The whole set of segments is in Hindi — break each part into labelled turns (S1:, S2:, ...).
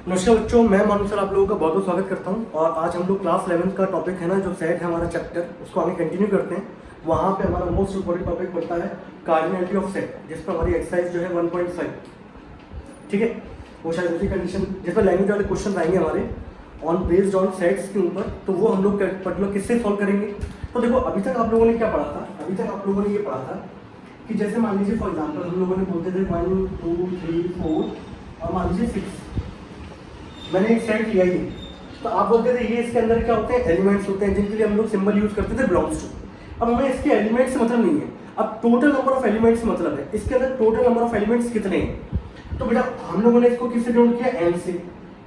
S1: नमस्कार बच्चों, मैं मानू सर आप लोगों का बहुत बहुत स्वागत करता हूं। और आज हम लोग क्लास 11th का टॉपिक है ना, जो सेट है हमारा चैप्टर, उसको आगे कंटिन्यू करते हैं। वहाँ पे हमारा मोस्ट इंपॉर्टेंट टॉपिक पड़ता है कार्डिनलिटी ऑफ सेट, जिस पर हमारी एक्सरसाइज जो है 1.5, ठीक है, वो शायद उसी कंडीशन जिस पर लैंग्वेज वाले क्वेश्चन आएंगे हमारे ऑन बेस्ड ऑन सेट्स के ऊपर, तो वो हम लोग पर्टिकुलर किससे सॉल्व करेंगे। तो देखो, अभी तक आप लोगों ने क्या पढ़ा था? अभी तक आप लोगों ने ये पढ़ा था कि जैसे मान लीजिए फॉर एग्जाम्पल हम लोगों ने बोलते थे 1 2 3 4 और मान लीजिए 6, मैंने एक सेट लिया ही, तो आप बोलते थे ये इसके अंदर क्या होते हैं, एलिमेंट्स होते हैं, जिनके लिए हम लोग सिंबल यूज करते थे बिलोंग्स टू। अब हमें इसके एलिमेंट्स से मतलब नहीं है, अब टोटल नंबर ऑफ एलिमेंट्स मतलब है, इसके अंदर टोटल नंबर ऑफ एलिमेंट्स कितने हैं। तो बेटा हम लोगों ने इसको किससे डिनोट किया? एन से,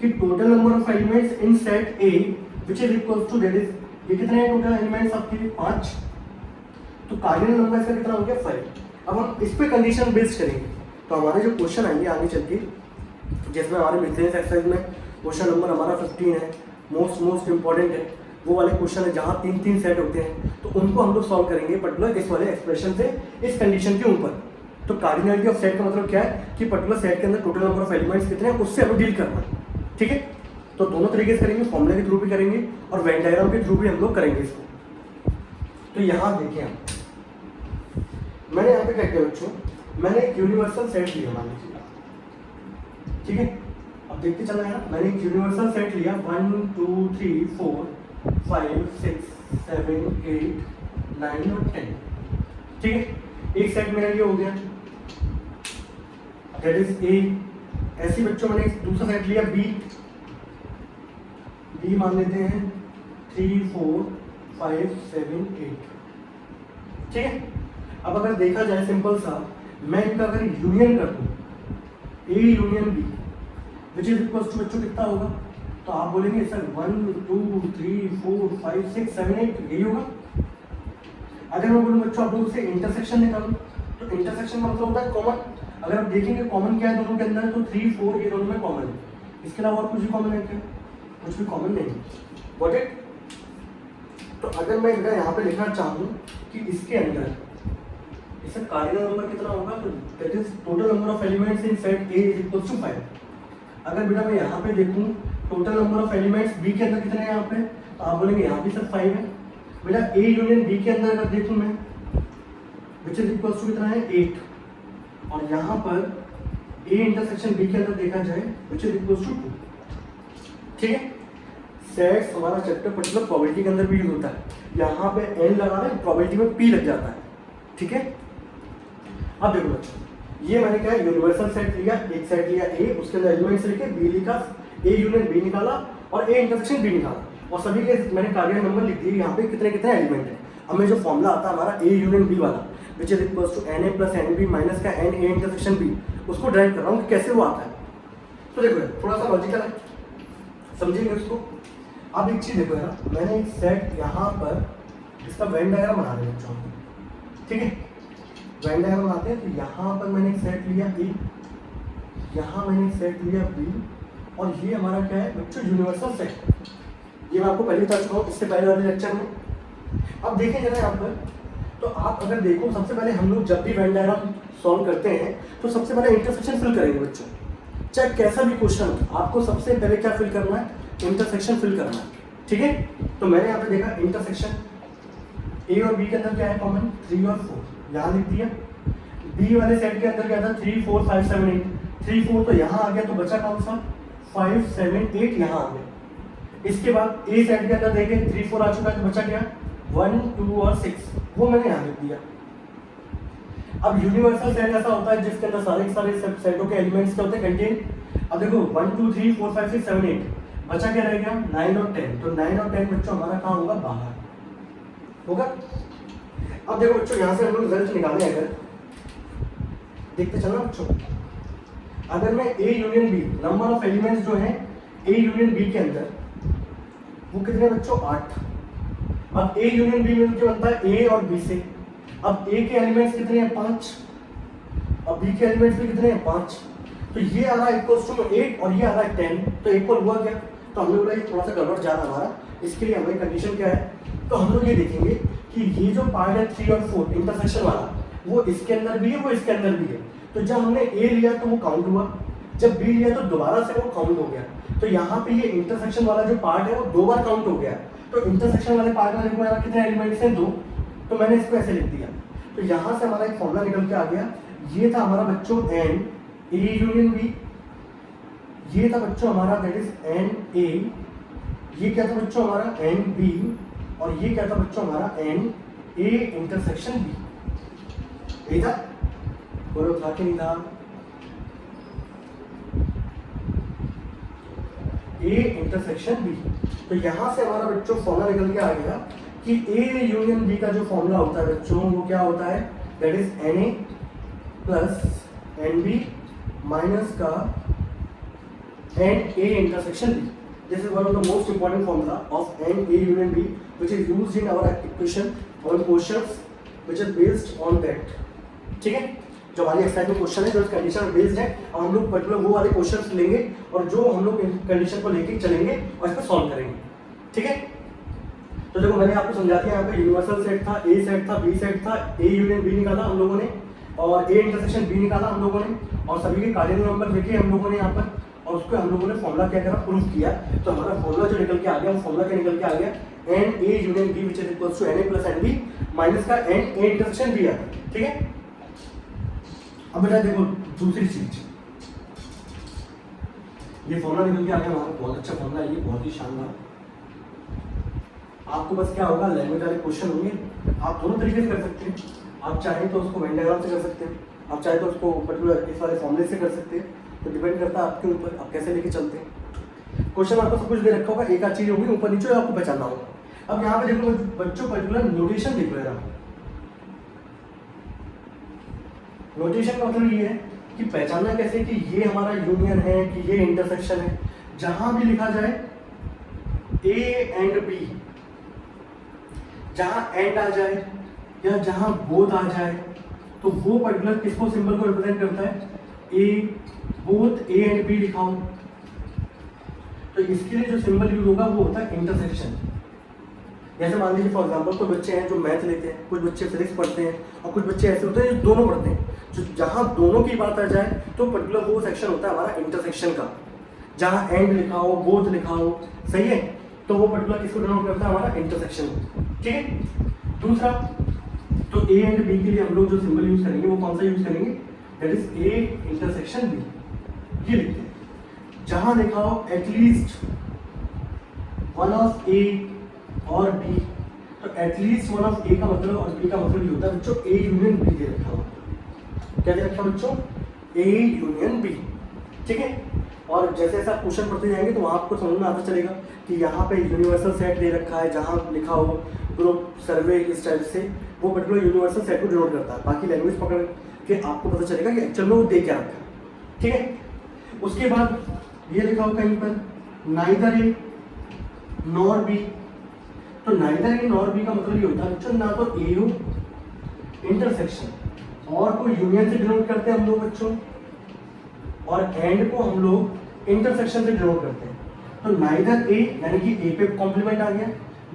S1: कि total number of elements in set A which is equals to, that is, ये कितने हैं टोटल एलिमेंट्स आपके? 5। तो कार्डिनल नंबर इसका कितना हो गया? 5। अब हम इस पे कंडीशन बेस्ड करेंगे, तो हमारे जो क्वेश्चन आएंगे आगे चल के, जिसमें हमारे मिथलेनियस एक्सरसाइज में क्वेश्चन नंबर हमारा 15 है, मोस्ट इंपॉर्टेंट है, वो वाले क्वेश्चन है जहाँ 3 सेट होते हैं, तो उनको हम लोग सॉल्व करेंगे पर्टिकुलर इस वाले एक्सप्रेशन से, इस कंडीशन के ऊपर। तो कार्डिनलिटी ऑफ सेट का मतलब क्या है कि पर्टिकुलर सेट के अंदर टोटल नंबर ऑफ एलिमेंट्स कितने हैं, उससे हमें डील करना है, ठीक है। तो दोनों तरीके से करेंगे, फॉर्मूला के थ्रू भी करेंगे और वेन डायग्राम के थ्रू भी हम लोग करेंगे इसको। तो यहाँ देखिए हम, मैंने यहाँ पे क्या किया बच्चों, मैंने एक यूनिवर्सल सेट लिया मान लीजिए, ठीक है। अब देखते चलना है ना, मैंने एक यूनिवर्सल सेट लिया 1 2 3 4 5 6 7 8 9 और 10, ठीक है। एक सेट मेरा ये हो गया, दैट इज ए। ऐसे बच्चों मैंने एक दूसरा सेट लिया बी मान लेते हैं 3 4 5 7 8, ठीक है। अब अगर देखा जाए सिंपल सा, मैं इनका अगर यूनियन कर दूं, A union B which is equals to बच्चों कितना होगा? तो आप बोलेंगे सर 1 2 3 4 5 6 7 8 यही होगा। अगर मैं बोलूँ बच्चों आप लोग से इंटरसेक्शन निकालो, तो इंटरसेक्शन का मतलब होता है कॉमन। अगर आप देखेंगे कॉमन क्या है दोनों के अंदर, तो 3 4 ये दोनों में कॉमन है, इसके अलावा और कुछ भी कॉमन है क्या? कुछ भी कॉमन नहीं, गॉट इट। तो अगर मैं इनका यहाँ पे लिखना चाहूँ कि इसके अंदर इसका कार्डिनल नंबर कितना होगा, तो that is total number of elements in set A is equals to 5। अगर बेटा मैं यहाँ पे देखूँ total number of elements B के अंदर कितने हैं यहाँ पे, तो आप बोलेंगे यहाँ भी सर 5 है। बेटा ए यूनियन बी के अंदर अगर देखूँ मैं, विच इज इक्वल्स टू कितना है? 8। और यहाँ पर ए इंटरसेक्शन बी के अंदर देखा जाए विच इज इक्वल्स टू 2, ठीक है। सेट्स हमारा चैप्टर पर्टिकुलर प्रोबेबिलिटी के अंदर भी यूज होता है। यहाँ पे एन लगा रहे हैं, प्रोबेबिलिटी में पी लग जाता है, ठीक है। अब देखो बच्चों, ये मैंने क्या है, यूनिवर्सल सेट लिया, एक सेट लिया ए, उसके अंदर एलिमेंट्स लिखे, बी लिखा, ए यूनियन बी निकाला और ए इंटरसेक्शन बी निकाला, और सभी के मैंने कार्डिनल नंबर लिख दिए यहाँ पे कितने कितने एलिमेंट है। अब मैं जो फॉर्मूला आता है हमारा ए यूनियन बी वाला, which is equals to N A plus N B minus का एन ए इंटरसेक्शन बी, उसको ड्राइव कर रहा हूँ कि कैसे वो आता है। तो देखो थोड़ा सा लॉजिकल है, समझेंगे उसको। अब एक चीज देखो यार, मैंने एक सेट यहाँ पर इसका वेन डायग्राम बना रहे बच्चों, ठीक है। वेन डायग्राम बनाते हैं, तो यहाँ पर मैंने एक सेट लिया ए, यहाँ मैंने एक सेट लिया बी, और ये हमारा क्या है बच्चों? Universal set. ये मैं आपको पहले बता चुका हूँ इससे पहले वाले लेक्चर में। अब देखें जरा यहाँ पर, तो आप अगर देखो सबसे पहले हम लोग जब भी वेन डायग्राम सॉल्व करते हैं तो सबसे पहले इंटरसेक्शन फिल करेंगे बच्चों। चाहे कैसा भी क्वेश्चन हो, आपको सबसे पहले क्या फिल करना है? इंटरसेक्शन फिल करना है, ठीक है। तो मैंने यहाँ पे देखा इंटरसेक्शन ए और बी के अंदर क्या है कॉमन? 3 और 4, यहाँ लिख दिया। बी वाले सेट के अंदर क्या था? 3 4 5 7 8, 3 4 तो यहाँ आ गया, तो बचा कौन सा? 5 7 8 यहाँ आ गया। इसके बाद ए सेट के अंदर देखें 3 4 आ चुका है, तो बचा क्या? 1 2 और 6, वो मैंने यहाँ लिख दिया। अब यूनिवर्सल सेट ऐसा होता है जिसके अंदर सारे के सारे सेटों के एलिमेंट्स क्या होते हैं? कंटेन। अब देखो 1 2 3 4 5 6 7 8, बचा क्या रह गया? 9 और 10, तो 9 और 10 बच्चों हमारा कहाँ होगा? बाहर होगा। अब देखो बच्चों, यहाँ से हम लोग रिजल्ट निकालें, अगर देखते चलना बच्चों, अगर मैं A union B, number of elements जो है ए यूनियन बी के अंदर वो कितने बच्चों? 8। अब ए यूनियन बी में जो बनता है ए और बी से, अब ए के एलिमेंट्स कितने हैं? 5, और बी के एलिमेंट्स भी कितने हैं? 5। तो ये आ रहा है इक्वल्स टू 8 और ये आ रहा है 10, तो इक्वल हुआ क्या? तो हमने बोला ये थोड़ा सा गड़बड़ जा रहा है हमारा, इसके लिए हमारी कंडीशन क्या है? तो हम लोग ये देखेंगे कि ये जो पार्ट है 3 और 4 इंटरसेक्शन वाला, वो इसके अंदर भी है, वो इसके अंदर भी है। तो जब हमने ए लिया तो वो काउंट हुआ, जब बी लिया तो दोबारा से वो काउंट हो गया, तो यहाँ पे ये इंटरसेक्शन वाला जो पार्ट है वो 2 बार काउंट हो गया। तो इंटरसेक्शन वाले पार्ट में मेरा कितने एलिमेंट्स हैं 2, तो मैंने इसको ऐसे लिख दिया। तो यहाँ से हमारा एक फॉर्मूला निकल के आ गया, ये था हमारा बच्चों एन ए यूनियन बी, ये था बच्चों हमारा दैट इज एन ए, ये क्या था बच्चों हमारा एन बी, और ये क्या था बच्चों हमारा एन ए इंटरसेक्शन बी। यही था, बोलो था कि नहीं था? A intersection B. तो यहां से हमारा बच्चों फॉर्मूला निकल के आ गया कि ए यूनियन बी का जो फॉर्मूला होता है बच्चों वो क्या होता है, that is N A plus N B minus का N A intersection B. This is one of the most important formula of N A union B which is used in our equation और questions which is based on that. ठीक है, जो हमारी एक्सरसाइज में क्वेश्चन है जो इस कंडीशन में बेस्ड है, और हम लोग पर्टिकुलर वो वाले क्वेश्चंस लेंगे और जो हम लोग कंडीशन को लेके चलेंगे और इसको सॉल्व करेंगे। ठीक है, तो देखो मैंने आपको समझा दिया, यहाँ पे यूनिवर्सल सेट था, ए सेट था, बी सेट था, ए यूनियन बी निकाला हम लोगों ने, और ए इंटरसेक्शन बी निकाला हम लोगों ने, और सभी के कार्डिनल नंबर देखे हम लोगों ने यहाँ पर, और उसको हम लोगों ने फॉर्मूला क्या करा, प्रूफ किया। तो हमारा फॉर्मूला जो निकल के आ गया वो फॉर्मूला क्या निकल के आ गया, N A union B which is equals to N A plus N B minus का एन ए इंटरसेक्शन बी आता है। ठीक है, अब बेटा देखो दूसरी चीज, ये फॉर्मूला निकल के आ गया हमारा, बहुत अच्छा फॉर्मूला है ये, बहुत ही शानदार। आपको बस क्या होगा, लैंग्वेज वाले क्वेश्चन होंगे, आप दोनों तरीके से कर सकते हैं। आप चाहें तो उसको वेन डायग्राम से कर सकते हैं, आप चाहे तो उसको पर्टिकुलर इस वाले फॉर्मूले से कर सकते हैं, तो डिपेंड करता है आपके ऊपर, आप कैसे लेके चलते हैं। क्वेश्चन आपको सब कुछ दे रखा होगा, एक आध चीज होगी ऊपर नीचे आपको पहचानना होगा। अब यहाँ पे देखो बच्चों पर्टिकुलर नोटेशन देख रहे हैं, नोटेशन का मतलब ये है कि पहचानना कैसे कि ये हमारा यूनियन है कि ये इंटरसेक्शन है। जहां भी लिखा जाए ए एंड बी, जहां एंड आ जाए या जहां बोथ आ जाए तो वो पर्टिकुलर किसको सिंबल को रिप्रेजेंट करता है, A both A and B लिखा हो, तो इसके लिए जो सिंबल यूज होगा वो होता है इंटरसेक्शन। जैसे मान लीजिए फॉर एग्जांपल कोई बच्चे हैं जो मैथ लेते हैं, कुछ बच्चे फिजिक्स पढ़ते हैं, और कुछ बच्चे ऐसे होते हैं जो दोनों पढ़ते हैं। जो जहां दोनों की बात आ जाए तो पर्टिकुलर वो सेक्शन होता है हमारा इंटरसेक्शन का, जहां एंड लिखा हो, बोथ लिखा हो, सही है, तो वो पर्टिकुलर किसको डिनोट करता है, हमारा इंटरसेक्शन। ठीक है, दूसरा तो ए एंड बी के लिए हम लोग जो सिंबल यूज करेंगे वो कौन सा यूज करेंगे, that is A intersection B, ये लिखते हैं। जहां लिखा हो एटलीस्ट वन ऑफ ए और बी, तो एटलीस्ट वन ऑफ ए का मतलब और बी का मतलब ये होता है बच्चों ए यूनियन बी दे रखा हो। क्या दे रखा बच्चों, ए यूनियन बी। ठीक है, और जैसे जैसे आप क्वेश्चन पढ़ते जाएंगे तो वहाँ आपको समझ में आता चलेगा कि यहाँ पे यूनिवर्सल सेट दे रखा है, जहाँ लिखा हो ग्रुप सर्वे इस टाइप से, वो पर्टिकुलर यूनिवर्सल सेट को डिनोट करता है। बाकी लैंग्वेज पकड़ के आपको पता चलेगा कि एक्चुअल में वो दे क्या रखा है। ठीक है, उसके बाद ये लिखा हो कहीं पर नाइदर ए नॉर बी, तो नाइदर ए नॉर बी का मतलब ये होता है बच्चों ना तो ए हो इंटरसेक्शन और को यूनियन से डिनोट करते हैं हम लोग बच्चों, और एंड को हम लोग इंटरसेक्शन से डिनोट करते हैं। तो नाइदर ए यानी कि ए पे कॉम्प्लीमेंट आ गया,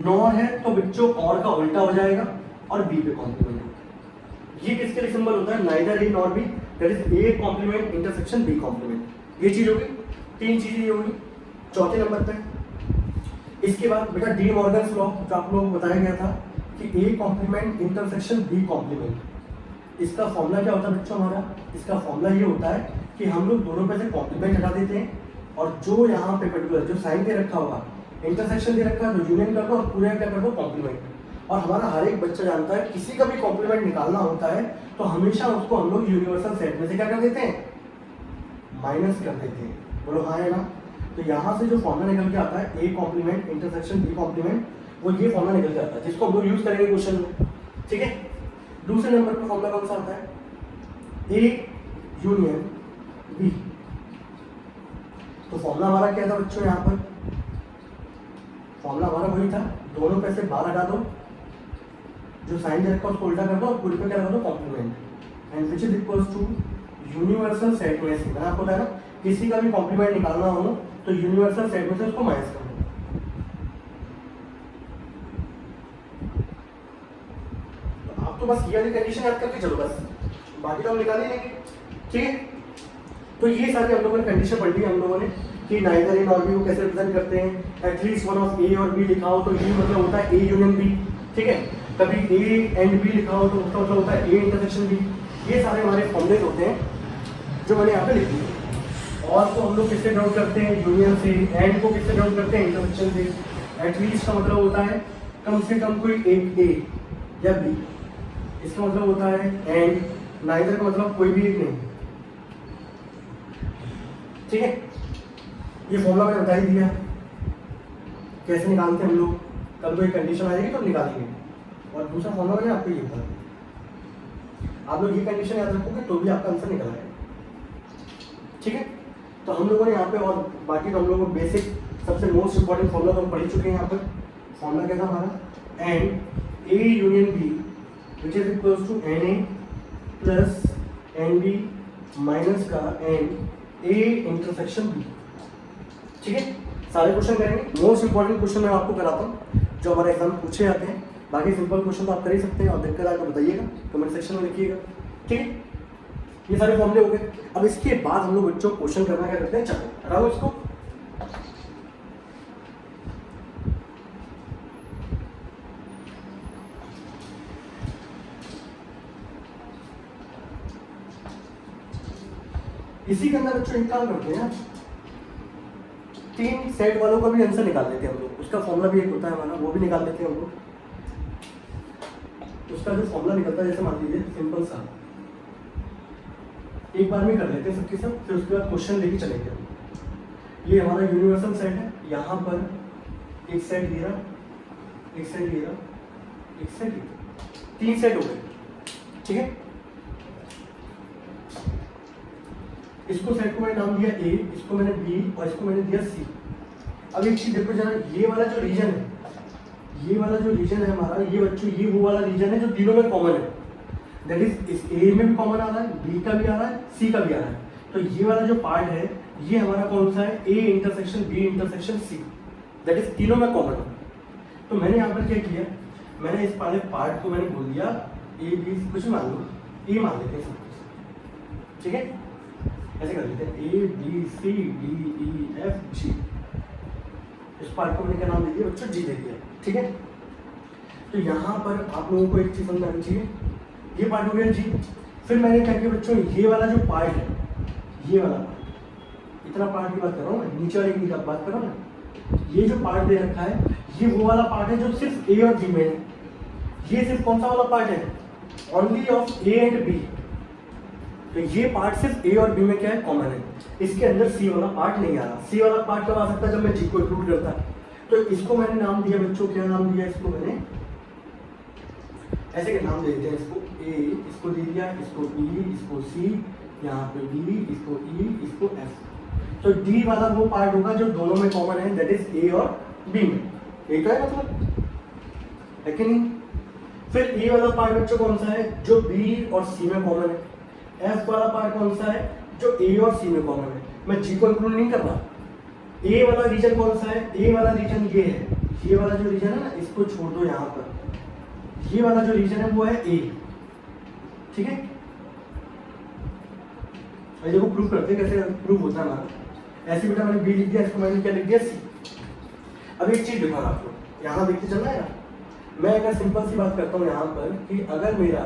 S1: नॉर है तो बच्चों और का उल्टा हो जाएगा और बी पे कॉम्प्लीमेंट होगा। ये किसके लिए सिंबल होता है, neither A nor B, that is A complement intersection B complement. ये चीज होगी, तीन चीजें ये होगी। चौथे नंबर पे इसके बाद बेटा डी मॉर्गन्स लॉ जो आप लोगों को बताया गया था कि A complement intersection B complement, इसका फॉर्मूला क्या होता है बच्चों हमारा, इसका फॉर्मूला ये होता है कि हम लोग दोनों पे से कॉम्प्लीमेंट हटा देते हैं, और जो यहाँ पे पर्टिकुलर जो साइन दे रखा होगा इंटरसेक्शन दे रखा है तो यूनियन कर दो और पूरा क्या कर दो कॉम्प्लीमेंट। और हमारा हर एक बच्चा जानता है किसी का भी कॉम्प्लीमेंट निकालना होता है तो हमेशा उसको हम लोग यूनिवर्सल सेट में से क्या कर देते हैं, माइनस कर देते हैं। बोलो हाँ है ना। तो यहाँ से जो फॉर्मूला निकल के आता है A complement intersection B complement, वो ये फॉर्मूला निकल के आता है जिसको हम लोग यूज करेंगे क्वेश्चन में। ठीक है, दूसरे नंबर पर फॉर्मूला कौन सा आता है, ए यूनियन बी। तो फॉर्मूला हमारा क्या था बच्चों, यहाँ पर फॉर्मूला हमारा वही था, दोनों पे से बाहर हटा दो, जो साइन दे रखा है उसको उल्टा कर दो और पूरे पे क्या कर दो complement, and which is equals to universal set में से। मैंने आपको बताया ना किसी का भी कॉम्प्लीमेंट निकालना हो तो यूनिवर्सल सेट में से उसको माइनस कर दो। तो आप तो बस ये वाली कंडीशन याद करके चलो बस, बाकी तो हम निकाल ही लेंगे। ठीक है, तो ये सारी हम लोगों ने कंडीशन पढ़ ली हम लोगों ने कि नाइदर ए नॉर बी को कैसे रिप्रेजेंट करते हैं। एटलीस्ट वन ऑफ ए और बी लिखा हो तो ये मतलब होता है ए यूनियन बी, ठीक है। कभी ए एंड बी लिखा हो तो उसका मतलब होता है ए इंटरसेक्शन बी। ये सारे हमारे फॉर्मूलेज होते हैं जो मैंने यहाँ पे लिख दिए। और को हम लोग किससे डिनोट करते हैं, यूनियन से। एंड को किससे डिनोट करते हैं, इंटरसेक्शन से। एटलीस्ट का मतलब होता है कम से कम कोई एक ए या बी, इसका मतलब होता है एंड। नाइदर का मतलब कोई भी एक नहीं, ठीक है। ये फॉर्मूला मैंने बता ही दिया कैसे निकालते हैं हम लोग। कल कोई कंडीशन आ जाएगी तो निकालेंगे। और दूसरा फॉर्मूला मैंने आपको ये बता दिया, आप लोग ये कंडीशन याद रखोगे तो भी आपका आंसर निकल आएगा, ठीक है। तो हम लोगों ने यहाँ पे, और बाकी तो हम लोगों को बेसिक सबसे मोस्ट इंपॉर्टेंट फॉर्मूला तो हम पढ़ चुके हैं यहाँ पर। फॉर्मूला क्या था हमारा, and A union B which is equals to N A plus N B minus का एन ए इंटरसेक्शन बी, ठीक है। सारे क्वेश्चन करेंगे। मोस्ट इंपॉर्टेंट क्वेश्चन मैं आपको कराता हूँ जो हमारे एग्जाम में पूछे जाते हैं। बाकी सिंपल क्वेश्चन तो आप कर ही सकते हैं, और दिक्कत आकर बताइएगा, कमेंट सेक्शन में लिखिएगा, ठीक है। ये सारे फॉर्मूले हो गए। अब इसके बाद हम लोग बच्चों क्वेश्चन करना क्या करते हैं, चलो हटाओ इसको। इसी के अंदर बच्चों एक काम करते हैं, 3 सेट वालों का भी आंसर निकाल लेते हैं हम लोग। उसका फॉर्मूला भी एक होता है हमारा, वो भी निकाल लेते हैं हम लोग। उसका जो फॉर्मूला निकलता है, जैसे मान लीजिए सिंपल सा, एक बार में कर लेते हैं सबके सब, फिर उसके बाद क्वेश्चन लेके चलेंगे। ये हमारा यूनिवर्सल सेट है। यहाँ पर एक सेट ये रहा, एक सेट ये रहा, एक सेट ये, 3 सेट हो गए, ठीक है। इसको सेट को मैंने नाम दिया ए, इसको मैंने बी, और इसको मैंने दिया सी। अब एक चीज देखो जरा, ये वाला जो रीजन है, ये वाला जो रीजन है हमारा, ये बच्चों ये वो वाला रीजन है जो तीनों में कॉमन है। दैट इज इस ए में भी कॉमन आ रहा है, बी का भी आ रहा है, सी का भी आ रहा है। तो ये वाला जो पार्ट है ये हमारा कौन सा है, A intersection B intersection C, that is तीनों में कॉमन है। तो मैंने यहाँ पर क्या किया, मैंने इस पार्ट को मैंने बोल दिया ए बी, कुछ मान लो ए मान लेते हैं सब कुछ, ठीक है। ऐसे कर लेते हैं A B C D E F G. इस पार्ट को मैंने क्या नाम दे दिया बच्चों, जी दे दिया, ठीक है। तो यहाँ पर आप लोगों को एक चीज समझ आनी चाहिए, ये पार्ट हो गया जी। फिर मैंने क्या किया बच्चों, ये वाला जो पार्ट है, ये वाला पार्ट, इतना पार्ट की बात कर रहा हूँ मैं, नीचे वाले की बात कर रहा हूँ ना। ये जो पार्ट दे रखा है ये वो वाला पार्ट है जो सिर्फ ए और बी में है। ये सिर्फ कौन सा वाला पार्ट है, only of A and B. तो ये पार्ट सिर्फ ए और बी में क्या है, कॉमन है। इसके अंदर सी वाला पार्ट नहीं आ रहा। सी वाला पार्ट कब आ सकता है, जब मैं जी को इंक्लूड करता। तो इसको मैंने नाम दिया बच्चों, क्या नाम दिया इसको मैंने, ऐसे के नाम दे देते हैं इसको, ए इसको दे दिया, इसको ई, इसको सी, यहाँ पे डी, इसको ई, इसको एफ। तो डी वाला वो पार्ट होगा जो दोनों में कॉमन है, दैट इज ए और बी में। एक है मतलब, है कि नहीं। फिर ए वाला पार्ट बच्चों कौन सा है, जो बी और सी में कॉमन है। एफ वाला पार्ट कौन सा है, जो ए और सी में कॉमन है। मैं जी को इंक्लूड नहीं कर रहा। ए वाला रीजन कौन सा है, ए वाला रीजन ये है, ये वाला जो रीजन है ना, इसको छोड़ दो यहाँ पर। ये वाला जो रीजन है वो है ए, ठीक है। देखो प्रूव करते हैं कैसे प्रूव होता है हमारा। ऐसे बेटा मैंने बी लिख दिया, इसको मैंने क्या लिख दिया, सी। अब एक चीज देखो आप लोग, यहाँ देखते चलना है ना। मैं अगर सिंपल सी बात करता हूँ यहाँ पर कि अगर मेरा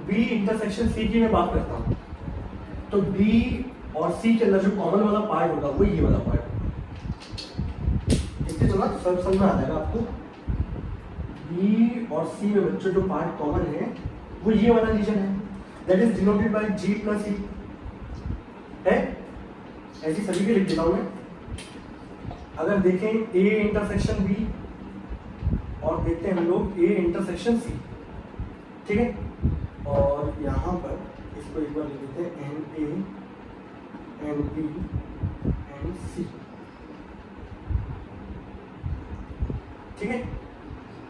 S1: बी इंटरसेक्शन सी की मैं बात करता हूँ, तो बी और सी के अंदर जो कॉमन वाला पार्ट होगा वो ये वाला पार्ट। इससे चलना तो सब समझ में आ जाएगा आपको। बी और सी में बच्चों जो पार्ट कॉमन है वो ये वाला रीजन है, that is denoted by G plus C है। ऐसी सभी के लिख देता हूं मैं। अगर देखें ए इंटरसेक्शन बी और देखते हैं हम लोग ए इंटरसेक्शन सी, ठीक है। और यहाँ पर इसको एक बार लिख देते हैं N A N B N C, ठीक है।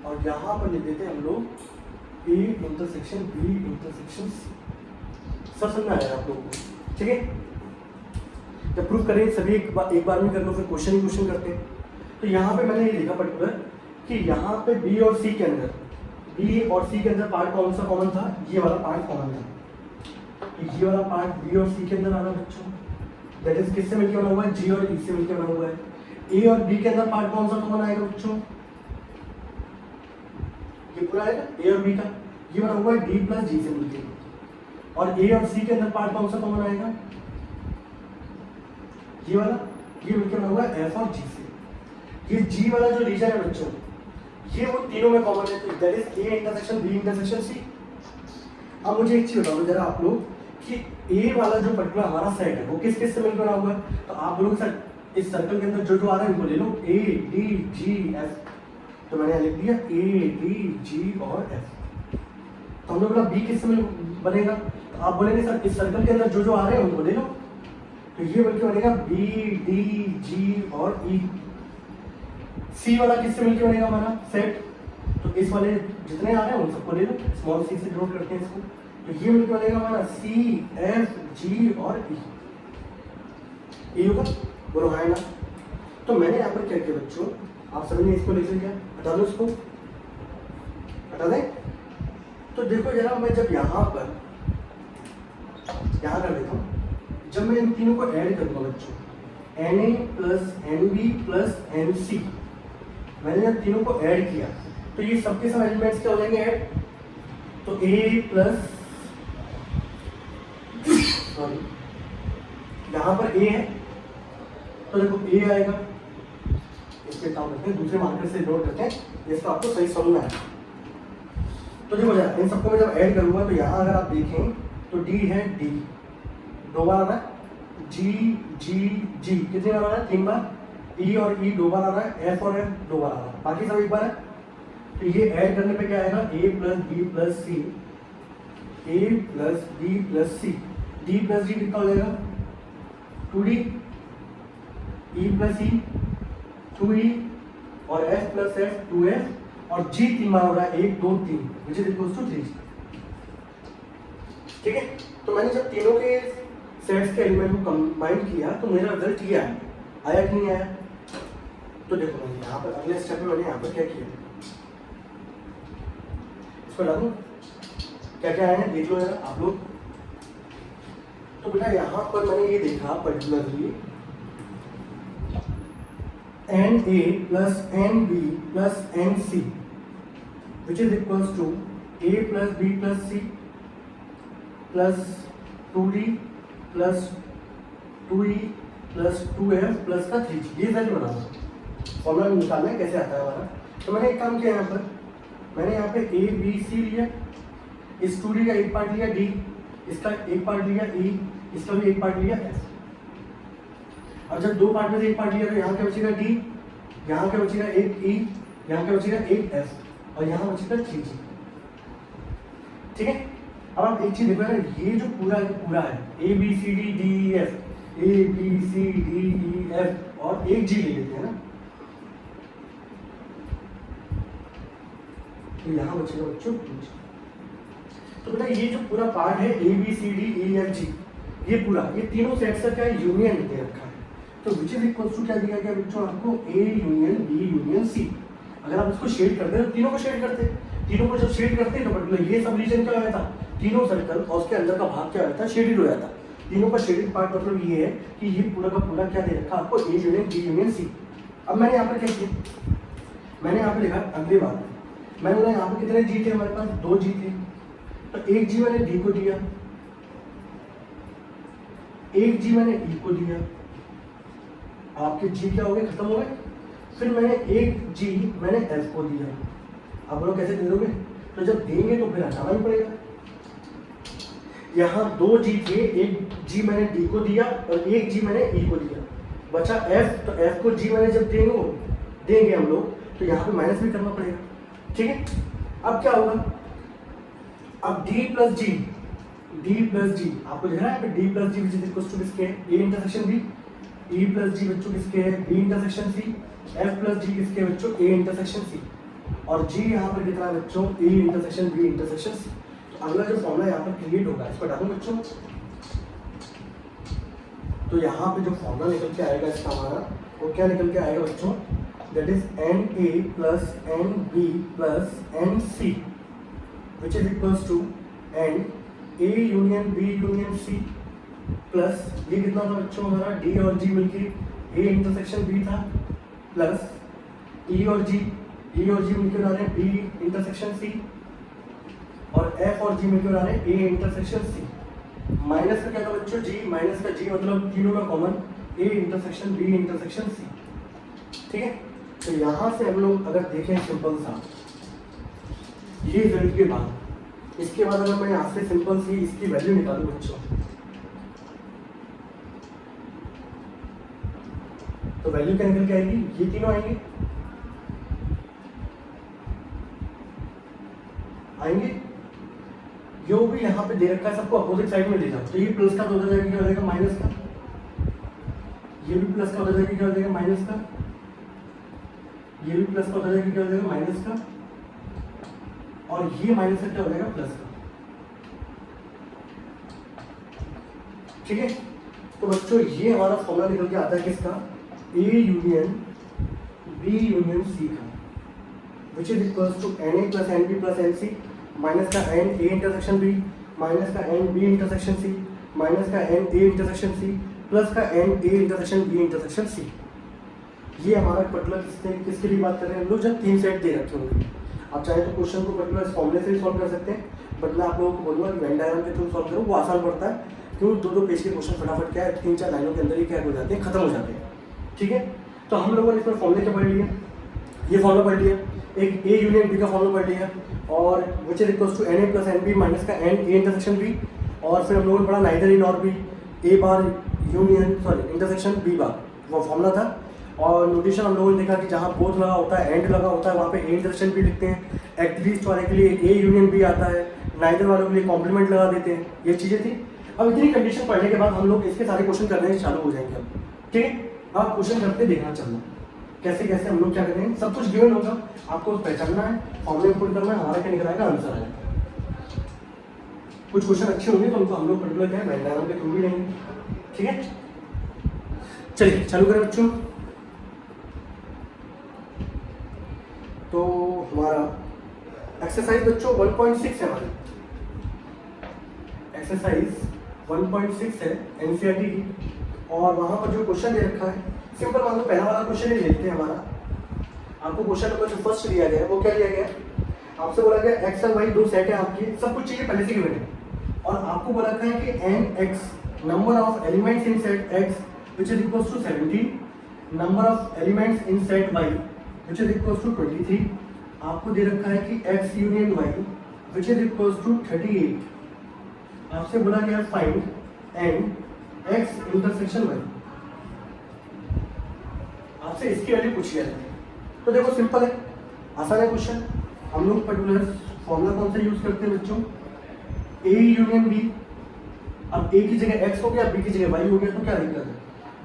S1: और यहाँ पर लिख देते हैं हम लोग A intersection B intersection C. सब समझ में आएगा आप लोगों को, ठीक है। जब प्रूफ करें सभी एक बार में कर लो, फिर क्वेश्चन ही क्वेश्चन करते हैं। तो यहाँ पे मैंने ये लिखा पर्टिकुलर कि यहाँ पे बी और सी के अंदर, बी और सी के अंदर पार्ट कौन सा कॉमन था, ये वाला पार्ट कॉमन था। ये वाला पार्ट बी और सी के अंदर आ रहा है बच्चों, दैट इज किससे मिलकर बना हुआ है, जी और ई से मिलकर बना हुआ है। ए और बी के अंदर पार्ट कौन सा कॉमन आएगा बच्चों, ये पूरा आएगा ए और बी का, ये बना हुआ है डी प्लस जी से मिलकर। और ए और सी के अंदर पार्ट कौन सा कॉमन आएगा, ये वाला, ये मिलकर बना हुआ है एफ और जी से। ये जी वाला जो रीजन है बच्चों, ये वो तीनों में कॉमन है, तो that is A intersection B intersection C. अब मुझे एक चीज बताओ जरा आप लोग कि ए वाला जो पर्टिकुलर हमारा सेट है वो किस किस से मिलकर बना हुआ है, तो आप लोग सर इस सर्कल के अंदर जो जो आ रहा है उनको ले लो, ए डी जी एफ, तो मैंने लिख दिया ए डी जी और एफ। तो हम लोग बोला बी किससे मिल बनेगा, तो आप बोलेंगे सर इस सर्कल के अंदर जो जो आ रहे हैं उनको ले लो, तो ये मिलकर बनेगा बी डी जी और ई। सी वाला किससे मिलकर बनेगा हमारा सेट, तो इस वाले जितने आ रहे हैं उन सबको ले लो, स्मॉल सी से डिनोट करते हैं इसको, तो ये मिलकर बनेगा हमारा सी एफ जी और ई। ये होगा, बोलो हाँ ना। तो मैंने यहाँ पर क्या किया बच्चों, आप सभी ने इसको लिख लिया, हटा दो इसको, हटा दें। तो देखो जरा मैं जब यहाँ पर यहाँ कर देता हूँ, जब मैं इन तीनों को ऐड करूँगा बच्चों, Na plus Nb plus Nc, मैंने जब तीनों को ऐड किया तो ये सबके सब एलिमेंट्स क्या हो जाएंगे ऐड, तो A प्लस, सॉरी यहाँ पर A है तो देखो A आएगा, इसके काम करते हैं दूसरे मार्कर से नोट करते हैं जिसका आपको सही समझना है। तो देखो जरा इन सबको मैं जब ऐड करूँगा तो यहाँ अगर आप देखें तो D है, D दो बार आ रहा है, G G G कितने बार आ रहा है, 3 बार, E और E 2 बार आ रहा है, F और F 2 बार आ रहा है, बाकी सब 1 बार है। तो ये ऐड करने पे क्या आएगा, A plus B plus C, A plus B plus C, D plus D कितना हो जाएगा 2D, E plus E 2E और F प्लस F 2F और G 3 बार हो रहा है 1 2 3 विच इज इक्वल्स टू 3। ठीक है, तो मैंने जब तीनों के सेट्स के एलिमेंट को कंबाइन किया तो मेरा रिजल्ट ये आया कि नहीं आया। तो देखो मैंने यहाँ पर अगले स्टेप में मैंने यहाँ पर क्या किया, इसको डालूं, क्या क्या आया है देख लो यार आप लोग। तो बेटा यहाँ पर मैंने ये देखा particularly Na plus Nb plus Nc which is equals to A plus B plus C plus 2D plus 2E plus 2F plus का 3G, ये वैल्यू बना फॉर्मूला निकालना है कैसे आता है हमारा। तो मैंने एक काम किया यहाँ पर, मैंने यहाँ पे A B C लिया, इस 2D का एक पार्ट लिया D, इसका एक पार्ट लिया E, इसका भी एक पार्ट लिया F। अब जब दो पार्ट में से एक पार्ट लिया तो यहाँ क्या बचेगा D, यहाँ क्या बचेगा एक E, यहाँ क्या बचेगा एक F और यहाँ बचेगा 3G। ठीक है, अब आप एक चीज देखो ना, ये जो पूरा है A B C D D E F, A B C D E F और एक G ले लेते हैं ना, तो यहाँ बचेगा बच्चों 2G। तो बेटा ये जो पूरा पार्ट है A B C D E F G, ये पूरा ये तीनों सेट्स का क्या यूनियन दे रखा है, तो विच इज इक्वल्स टू क्या दिया गया बच्चों आपको, A union B union C। अगर आप इसको शेड करते हैं तो तीनों को शेड करते हैं, तीनों को जब शेड करते हैं तो पर्टिकुलर ये सब रीजन क्या हो जाता, तीनों सर्कल और उसके अंदर का भाग क्या हो जाता है, शेडेड हो जाता। तीनों का शेडेड पार्ट मतलब ये है कि ये पूरा का पूरा क्या दे रखा आपको, A union B union C। अब मैंने यहाँ पर क्या किया, मैंने यहाँ पे लिखा अगली बात, मैंने बोला यहाँ पे कितने G थे हमारे पास, 2 G थे, तो एक G मैंने D को दिया, एक G मैंने E को दिया, आपके G क्या हो गए, खत्म हो गए। फिर मैंने एक G मैंने F को दिया, आप लोग कैसे दे दोगे, तो जब देंगे तो फिर हटाना ही पड़ेगा। यहाँ 2 G थे, एक G मैंने D को दिया और एक G मैंने E को दिया, बचा F, तो F को G मैंने जब देंगे हम लोग तो यहाँ पे माइनस भी करना पड़ेगा। ठीक है, अब क्या होगा, अब D प्लस G आपको दिख रहा है D plus G which is equals to किसके, A intersection B, E plus G बच्चों किसके है, B intersection C, F plus G किसके बच्चों, A इंटरसेक्शन C, और G यहाँ पर कितना है बच्चों, A intersection B intersection C। तो अगला जो फॉर्मूला यहाँ पर क्रिएट होगा इसको डालूं बच्चों, तो यहाँ पे जो फॉर्मूला निकल के आएगा इसका हमारा, वो क्या निकल के आएगा बच्चों, that is Na plus Nb plus Nc which is equals to N A union B union C plus ये कितना था बच्चों हमारा डी और जी मिलके ए इंटरसेक्शन बी था प्लस ई और जी मिलकर आ रहे हैं बी इंटरसेक्शन सी और एफ और जी मिलकर आ रहे हैं ए इंटरसेक्शन सी। माइनस का क्या था बच्चों जी, माइनस का जी मतलब तीनों का common A intersection B intersection C. ठीक है, तो यहाँ से हम लोग अगर देखें सिंपल सा ये रिजल्ट के बाद, इसके बाद अगर मैं यहाँ से सिंपल सी इसकी वैल्यू निकालूं बच्चों, तो वैल्यू क्या निकल के आएगी, ये तीनों आएंगे जो भी यहाँ पे दे रखा है सबको अपोजिट साइड में ले जाओ, तो ये प्लस का तो हो जाएगा क्या हो जाएगा माइनस का, ये भी प्लस का हो जाएगा क्या हो जाएगा माइनस का, ये भी प्लस का हो जाएगा क्या हो जाएगा माइनस का, और ये माइनस का क्या हो जाएगा प्लस का। ठीक है, तो बच्चों ये हमारा फॉर्मूला निकल के आता है किसका, A union B union C का, which is equals to N A plus N B plus N C minus का N A intersection B minus का N B intersection C minus का N A intersection C plus का N A intersection B intersection C. ये हमारा पर्टिकुलर किसके लिए बात कर रहे हैं हम लोग, जब तीन सेट दे रखे होंगे। आप चाहे तो क्वेश्चन को पर्टिकुलर फॉर्मूले से ही सॉल्व कर सकते हैं, बट मैं आप लोगों को बोलूँगा कि वेन डायग्राम के थ्रू सॉल्व करो, वो आसान पड़ता है, क्यों दो पेज के क्वेश्चन फटाफट क्या है 3-4 लाइनों के अंदर ही क्या हो जाते हैं, खत्म हो जाते हैं। ठीक है, तो हम लोगों ने इसमें फॉर्मूले क्या पढ़ लिया, ये फॉर्मूला पढ़ लिया, एक ए यूनियन बी का फॉर्मूला पढ़ लिया, और which is equals to N A plus N B minus का एन ए इंटरसेक्शन बी, और फिर हम लोगों ने पढ़ा neither A nor B A bar union intersection B bar, वो फॉर्मूला था। और नोटेशन हम लोगों ने देखा कि जहाँ बोथ लगा होता है एंड लगा होता है वहाँ पे ए इंटरसेक्शन बी लिखते हैं, एटलीस्ट वाले के लिए ए यूनियन बी आता है, नाइदर वालों के लिए कॉम्प्लीमेंट लगा देते हैं, ये चीज़ें थी। अब इतनी कंडीशन पढ़ने के बाद हम लोग इसके सारे क्वेश्चन करने चालू हो जाएंगे अब। ठीक है, आप क्वेश्चन करते देखना चलना कैसे कैसे हम लोग क्या करेंगे, सब कुछ गिवन होगा, आपको पहचानना है, फॉर्मूले पुट करना है, हमारा क्या निकल आएगा आंसर आएगा। कुछ क्वेश्चन अच्छे होंगे तो उनको हम लोग पर्टिकुलर क्या है वेन डायग्राम के थ्रू भी लेंगे। ठीक है, चलिए चालू करें बच्चों। तो हमारा एक्सरसाइज बच्चों 1.6 है, हमारी एक्सरसाइज 1.6 है एनसीईआरटी की, और वहाँ पर जो क्वेश्चन दे रखा है सिंपल, मान लो पहला वाला क्वेश्चन ही लेते हैं हमारा। आपको क्वेश्चन नंबर जो फर्स्ट दिया गया है वो क्या दिया गया है, आपसे बोला गया एक्स और वाई दो सेट है आपकी, सब कुछ चीजें पहले से गिवन है, और आपको बोला था कि N X number of elements in set X which is equals to 17, number of elements in set Y which is equals to 23, आपको दे रखा है कि X union Y which is equals to 38, आपसे बोला गया find N X intersection Y, आपसे इसकी वैल्यू पूछी जाती है। तो देखो सिंपल है, आसान है क्वेश्चन। हम लोग पर्टिकुलर फॉर्मूला कौन सा यूज करते हैं बच्चों, ए यूनियन बी। अब ए की जगह एक्स हो गया, बी की जगह वाई हो गया, तो क्या दिक्कत है,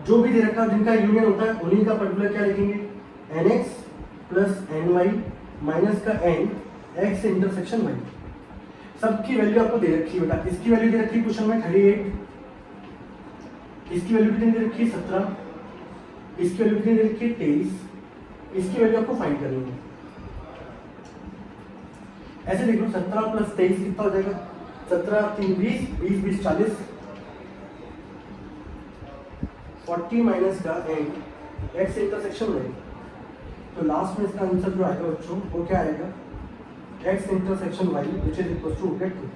S1: जो भी दे रखा है जिनका यूनियन होता है उन्हीं का पर्टिकुलर क्या लिखेंगे, N X plus N Y minus का एन एक्स इंटरसेक्शन वाई। सबकी वैल्यू आपको दे रखी है बेटा, इसकी वैल्यू दे रखी है क्वेश्चन में 38, इसकी वैल्यू कितनी दे रखी है 17, इसकी वैल्यू कितनी दे रखी है 23, इसकी वैल्यू आपको फाइंड करनी है। ऐसे देख लो 17 प्लस 23 कितना हो जाएगा, 17 3 20, 20 20 40, 40 माइनस का एन एक्स इंटरसेक्शन में, तो लास्ट में इसका आंसर जो आएगा बच्चों वो क्या आएगा, X intersection Y which is equal to 2।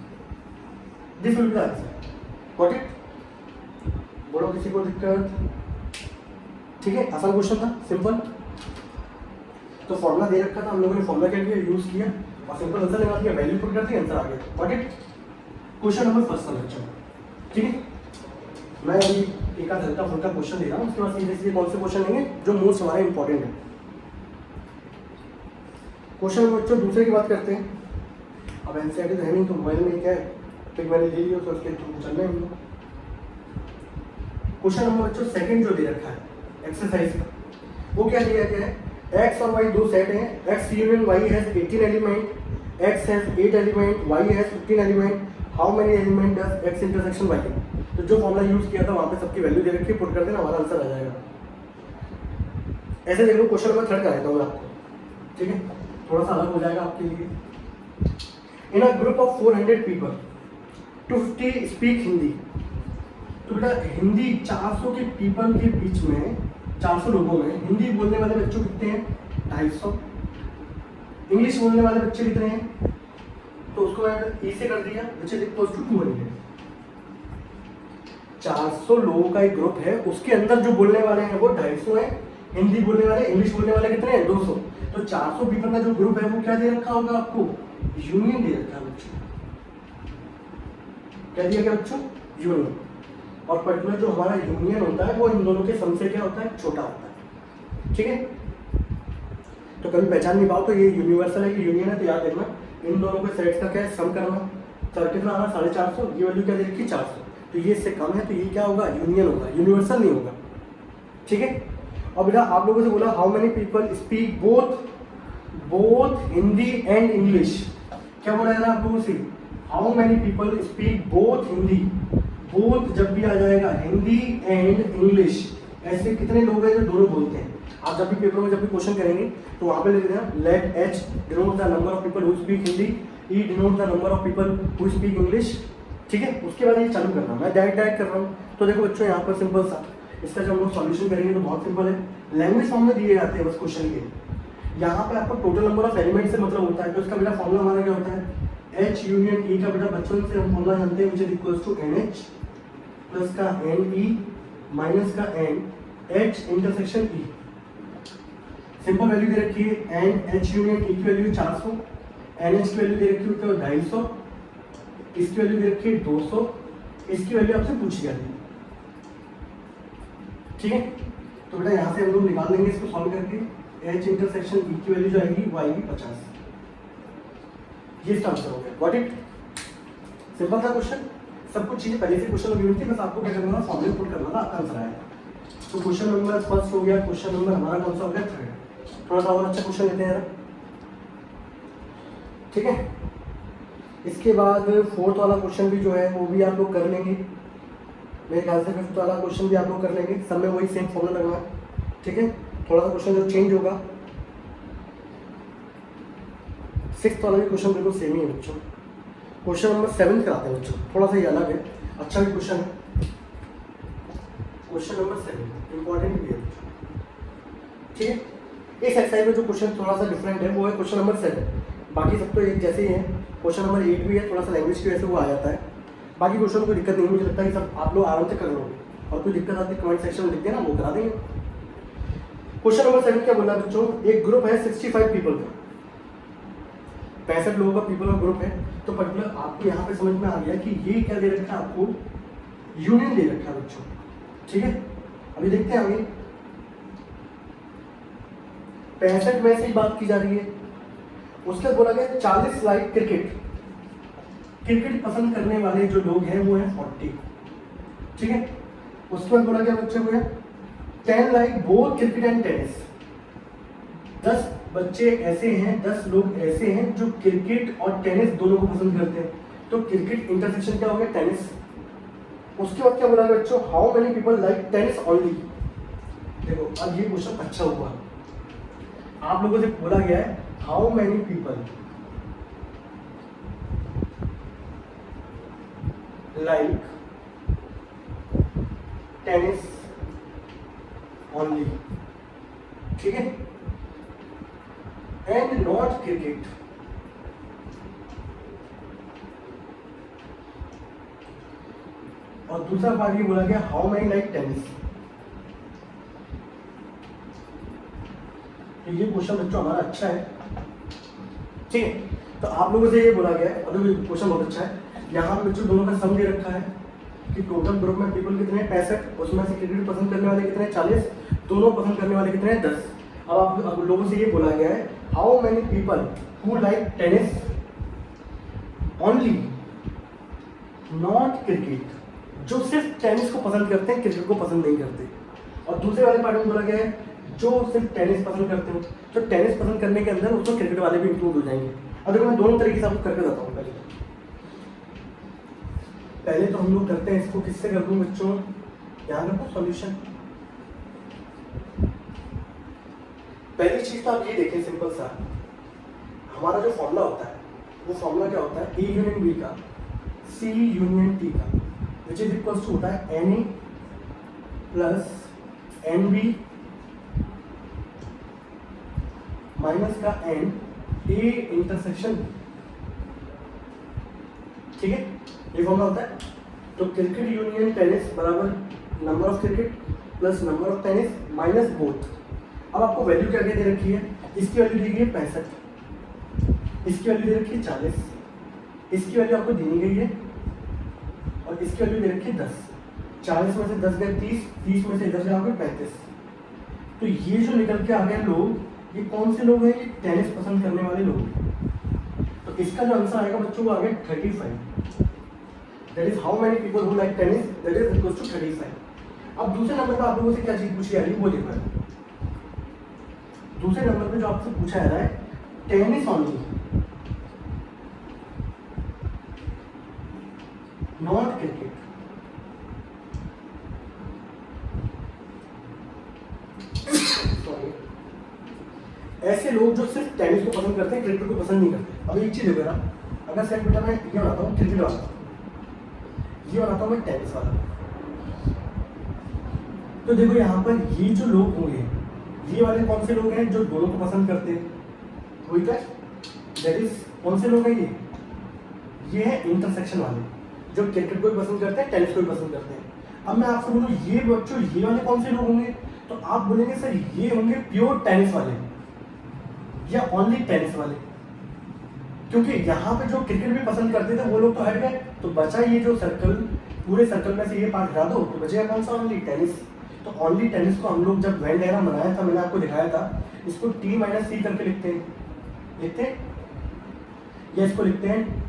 S1: This will be the answer. Got it? बोलो किसी को दिक्कत? ठीक है, आसान क्वेश्चन था, सिंपल। तो फॉर्मूला दे रखा था, हम लोगों ने फॉर्मूला क्या किया, यूज किया और सिंपल आंसर लगा दिया, वैल्यू पुट कर दी, आंसर आ गया। Got it? Question number first था बच्चों। ठीक है, मैं अभी एक आध हल्का फुल्का क्वेश्चन दे रहा हूँ, उसके बाद सीधे सीधे कौन से क्वेश्चन लेंगे जो मोस्ट हमारे इंपॉर्टेंट है। क्वेश्चन बच्चों दूसरे की बात करते हैं। अब एनसीईआरटी तो है नहीं, तो मोबाइल में क्या है, फिर मैंने ले लिया, तो उसके थ्रू चल रहे हैं हम लोग। क्वेश्चन नंबर बच्चों सेकंड जो दे रखा है एक्सरसाइज का, वो क्या दिया गया है, एक्स और वाई दो सेट हैं, X union Y has 18 element, X has 8 element, Y has 15 element, how many element does X intersection Y. तो जो फॉर्मूला यूज किया था वहां पे सबकी वैल्यू दे रखी है, पुट कर देना, हमारा आंसर आ जाएगा। ऐसे देख लो, क्वेश्चन नंबर थर्ड का देता हूँ आपको। ठीक है, थोड़ा सा अलग हो जाएगा आपके लिए। In a group of 400 people 250 speak Hindi. तो बेटा हिंदी 400 के पीपल के बीच में, 400 लोगों में हिंदी बोलने वाले बच्चों कितने हैं? 250। इंग्लिश बोलने वाले बच्चे कितने हैं? तो उसको मैंने ई से कर दिया, बच्चे इक्वल्स टू 200। 400 लोगों का एक ग्रुप है, उसके अंदर जो बोलने वाले हैं वो 250 है, हिंदी बोलने वाले, इंग्लिश बोलने वाले कितने हैं? 200। तो 400 पीपल का जो ग्रुप है वो क्या दे रखा होगा आपको? यूनियन दे रखा है बच्चों। क्या दिया गया बच्चों? यूनियन। और पर्टिकुलर जो हमारा यूनियन होता है वो इन दोनों के सम से क्या होता है? छोटा होता है। ठीक है, तो कभी पहचान नहीं पाओ तो ये यूनिवर्सल है कि यूनियन है, तो याद रखना इन दोनों के सेट्स का क्या है? सम करना। सर कितना आ रहा? 450। ये वैल्यू क्या दे रखी? 400। तो ये इससे कम है तो ये क्या होगा? यूनियन होगा, यूनिवर्सल नहीं होगा। ठीक है, और बेटा आप लोगों से बोला how many people speak both Hindi and English. क्या बोला है आप लोगों से? How many people speak both Hindi, both जब भी आ जाएगा हिंदी एंड इंग्लिश, ऐसे कितने लोग हैं जो दोनों बोलते हैं? आप जब भी पेपर में जब भी क्वेश्चन करेंगे तो वहां पे लिख देना let H denote the number of people who speak Hindi, E denote the number of people who speak English. ठीक है, उसके बाद ये चालू करना, मैं डायरेक्ट कर रहा हूँ। तो देखो बच्चों यहाँ पर सिंपल सा इसका जब हम लोग सॉल्यूशन करेंगे तो बहुत सिंपल है, लैंग्वेज फॉर्म में दिए जाते हैं बस क्वेश्चन के। यहाँ पे आपको टोटल नंबर ऑफ एलिमेंट से मतलब होता है, तो इसका बेटा फॉर्मूला हमारा क्या होता है? एच यूनियन ई का बेटा बच्चों से हम फॉर्मूला जानते हैं, which is equals to N H plus का एन ई माइनस का N H intersection E. Simple value दे रखी है एन एच यूनियन ई की वैल्यू 400, एन एच की वैल्यू दे रखी है 250, इसकी वैल्यू दे रखी है 200, इसकी वैल्यू आपसे पूछी जाती है। ठीक है, तो बेटा यहाँ से हम लोग निकाल लेंगे इसको सॉल्व करके। एच इंटरसेक्शन ई की वैल्यू जो आएगी वो आएगी 50। ये इसका आंसर हो गया। Got it? सिंपल था क्वेश्चन, सब कुछ चीजें पहले से क्वेश्चन में थी, बस आपको क्या करना था? फॉर्मूला पुट करना था, आपका आंसर आएगा। तो क्वेश्चन नंबर फर्स्ट हो गया, क्वेश्चन नंबर हमारा कौन सा हो गया? थर्ड। थोड़ा सा और अच्छा क्वेश्चन लेते हैं यार। ठीक है, इसके बाद फोर्थ वाला क्वेश्चन भी जो है वो भी आप लोग कर लेंगे मेरे ख्याल से। फिफ्थ वाला क्वेश्चन भी आप लोग कर लेंगे, सब में वही सेम फॉर्मूला लगना है। ठीक है, थोड़ा सा क्वेश्चन जो चेंज होगा। सिक्स्थ वाला भी क्वेश्चन बिल्कुल सेम ही है बच्चों। क्वेश्चन नंबर 7 कराते हैं बच्चों, थोड़ा सा ये अलग है, अच्छा भी क्वेश्चन है। क्वेश्चन नंबर 7 इंपॉर्टेंट भी है बच्चों। ठीक है, इस एक्सरसाइज में जो क्वेश्चन थोड़ा सा डिफरेंट है वो है क्वेश्चन नंबर 7। बाकी सब तो एक जैसे ही है। क्वेश्चन नंबर 8 भी है, थोड़ा सा लैंग्वेज की वजह से वो आ जाता है। बाकी क्वेश्चन में कोई दिक्कत नहीं, मुझे लगता है कि सब आप लोग आराम से कर लोगे, और कोई दिक्कत आती है कमेंट सेक्शन में लिख देना, वो करा देंगे। क्वेश्चन नंबर 7 क्या बोला बच्चों? एक ग्रुप है 65 पीपल का, 65 लोगों का पीपल का ग्रुप है। तो पर्टिकुलर आपको यहाँ पे समझ में आ गया कि ये क्या दे रखा है आपको? यूनियन दे रखा है बच्चों। ठीक है, अभी देखते हैं आगे। 65 में से ही बात की जा रही है। उसके बाद बोला गया 40 लाइक क्रिकेट पसंद करने वाले जो लोग हैं वो है 40। ठीक है, उसके बाद बोला गया बच्चों को 10 like both cricket and tennis. 10 बच्चे ऐसे हैं, 10 लोग ऐसे हैं जो क्रिकेट और टेनिस दोनों को पसंद करते हैं। तो क्रिकेट इंटरसेक्शन क्या हो गया? टेनिस। उसके बाद क्या बोला गया बच्चों? How many people like tennis only. देखो अब ये क्वेश्चन अच्छा हुआ, आप लोगों से बोला गया है how many people like tennis only. ठीक है, एंड नॉट क्रिकेट। और दूसरा पार्ट ये बोला गया हाउ मेनी लाइक टेनिस। तो ये क्वेश्चन बच्चों हमारा अच्छा है। ठीक है, तो आप लोगों से ये बोला गया है, और क्वेश्चन बहुत अच्छा है। यहाँ पे बच्चों दोनों का सम दे रखा है कि टोटल ग्रुप में पीपल कितने हैं? 65, उसमें से क्रिकेट पसंद करने वाले कितने हैं? 40, दोनों पसंद करने वाले कितने हैं? 10। अब लोगों से ये बोला गया है how many people who like tennis only not cricket, जो सिर्फ टेनिस को पसंद करते हैं, क्रिकेट को पसंद नहीं करते। और दूसरे वाले पार्ट में बोला गया है जो सिर्फ टेनिस पसंद करते हो, तो टेनिस पसंद करने के अंदर उसमें क्रिकेट वाले भी इंक्लूड हो जाएंगे। अब देखो मैं दोनों तरीके से आपको करके बताता हूँ। पहले तो हम लोग करते हैं इसको, किससे कर दूँ बच्चों? ध्यान रखो सॉल्यूशन। पहली चीज तो आप ये देखें सिंपल सा, हमारा जो फॉर्मूला होता है वो फॉर्मूला क्या होता है? ए यूनियन बी का C यूनियन T का, विच इज इक्वल टू होता है Na प्लस Nb माइनस का N A इंटरसेक्शन, ठीक है, ये फॉर्मूला होता है। तो क्रिकेट यूनियन टेनिस बराबर number of cricket plus number of tennis minus both. अब आपको वैल्यू क्या क्या दे रखी है, इसकी वैल्यू दी गई है 65, इसकी वैल्यू दे रखी है 40, इसकी वैल्यू आपको दी गई है और इसकी वैल्यू दे रखी है 10। 40 में से 10 गए 30, 30 में से इधर जाओगे 35। तो ये जो निकल के आ गए लोग, ये कौन से लोग हैं, ये टेनिस पसंद करने वाले लोग। तो इसका जो आंसर आएगा बच्चों वो आ गया 35। That is how many people who like tennis, that is equal to 35। अब दूसरे नंबर पर आप लोगों से क्या चीज पूछी जा रही है वो देखो। दूसरे नंबर पे जो आपसे पूछा जा रहा है टेनिस ओनली, नॉट क्रिकेट। ऐसे लोग जो सिर्फ टेनिस को पसंद करते हैं, क्रिकेट को पसंद नहीं करते। अब एक चीज देखो यार, अगर सेट बेटा मैं ये बनाता हूँ क्रिकेट वाला, ये बनाता हूँ मैं टेनिस वाला, तो देखो यहाँ पर ये जो लोग होंगे, ये वाले कौन से लोग हैं जो दोनों को पसंद करते हैं, वही क्या, दैट इज कौन से लोग हैं ये है इंटरसेक्शन वाले, जो क्रिकेट को भी पसंद करते हैं, टेनिस को भी पसंद करते हैं। अब मैं आपसे बोलूँ ये बच्चों ये वाले कौन से लोग होंगे, तो आप बोलेंगे सर ये होंगे प्योर टेनिस वाले या ओनली टेनिस वाले, क्योंकि यहाँ पे जो क्रिकेट भी पसंद करते थे वो लोग तो हट गए, तो बचा ये जो सर्कल, पूरे सर्कल में से ये पार्ट हटा दो तो बचेगा कौन सा, ओनली टेनिस। तो ओनली टेनिस को हम लोग जब वेन डायग्राम बनाया था, मैंने आपको दिखाया था, इसको T माइनस C करके लिखते हैं या इसको लिखते हैं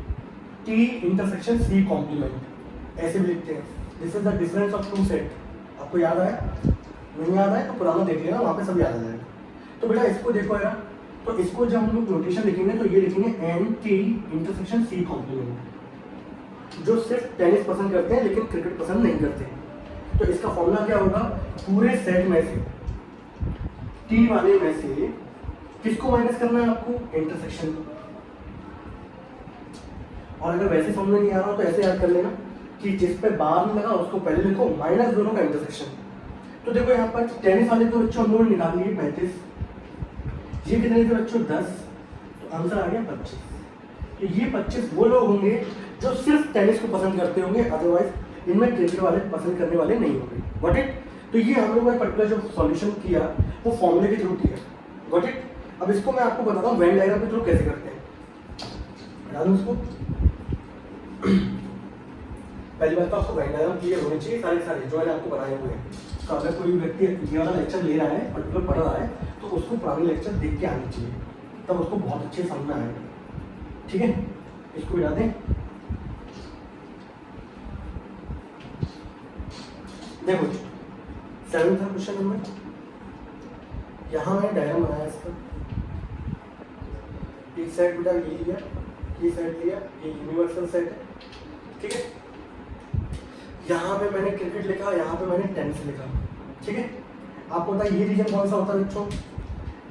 S1: T इंटरसेक्शन C कॉम्प्लीमेंट, ऐसे भी लिखते हैं। This is the difference of two set. आपको याद आया, नहीं याद आया तो पुराना देख लेना, वहाँ पे सब याद आ जाएगा। तो बेटा इसको देखो यार, तो इसको जब हम लोग नोटेशन लिखेंगे तो ये लिखेंगे NT इंटरसेक्शन C कॉम्प्लीमेंट, जो सिर्फ टेनिस पसंद करते हैं लेकिन क्रिकेट पसंद नहीं करते। तो इसका फॉर्मूला क्या होगा, पूरे सेट में से T वाले में से किसको माइनस करना है आपको, इंटरसेक्शन। और अगर वैसे समझ नहीं आ रहा तो ऐसे याद कर लेना कि जिस पे बार में लगा उसको पहले लिखो, माइनस दोनों का इंटरसेक्शन। तो देखो यहाँ पर टेनिस वाले तो बच्चों हम लोग निकाल लिए 35, ये कितने थे बच्चों 10, तो आंसर आ गया 25। तो ये 25 वो लोग होंगे जो सिर्फ टेनिस को पसंद करते होंगे, अदरवाइज इनमें क्रिकेट वाले पसंद करने वाले नहीं होंगे। Got it. तो ये हम लोगों ने पर्टिकुलर जो सॉल्यूशन किया वो फॉर्मूले के थ्रू किया। Got it. अब इसको मैं आपको बताता हूँ वेन डायग्राम के थ्रू कैसे करते हैं। बता दूँ इसको पहली बात तो आपको वेन डायग्राम क्लियर होने चाहिए, सारे जो मैंने आपको बनाए हुए हैं। तो अगर कोई व्यक्ति ये वाला लेक्चर ले रहा है, पर्टिकुलर पढ़ रहा है, तो उसको पुराने लेक्चर देख के आनी चाहिए, तब उसको बहुत अच्छे समझ में आएगा। ठीक है, इसको मिला दें। देखो 7 था क्वेश्चन नंबर, यहाँ मैंने डायग्राम बनाया इसका। एक सेट बेटा ये लिया, ये सेट लिया, ये यूनिवर्सल सेट है। ठीक है, यहाँ पे मैंने क्रिकेट लिखा, यहाँ पे मैंने टेनिस लिखा। ठीक है, आपको पता है ये रीजन कौन सा होता है बच्चों,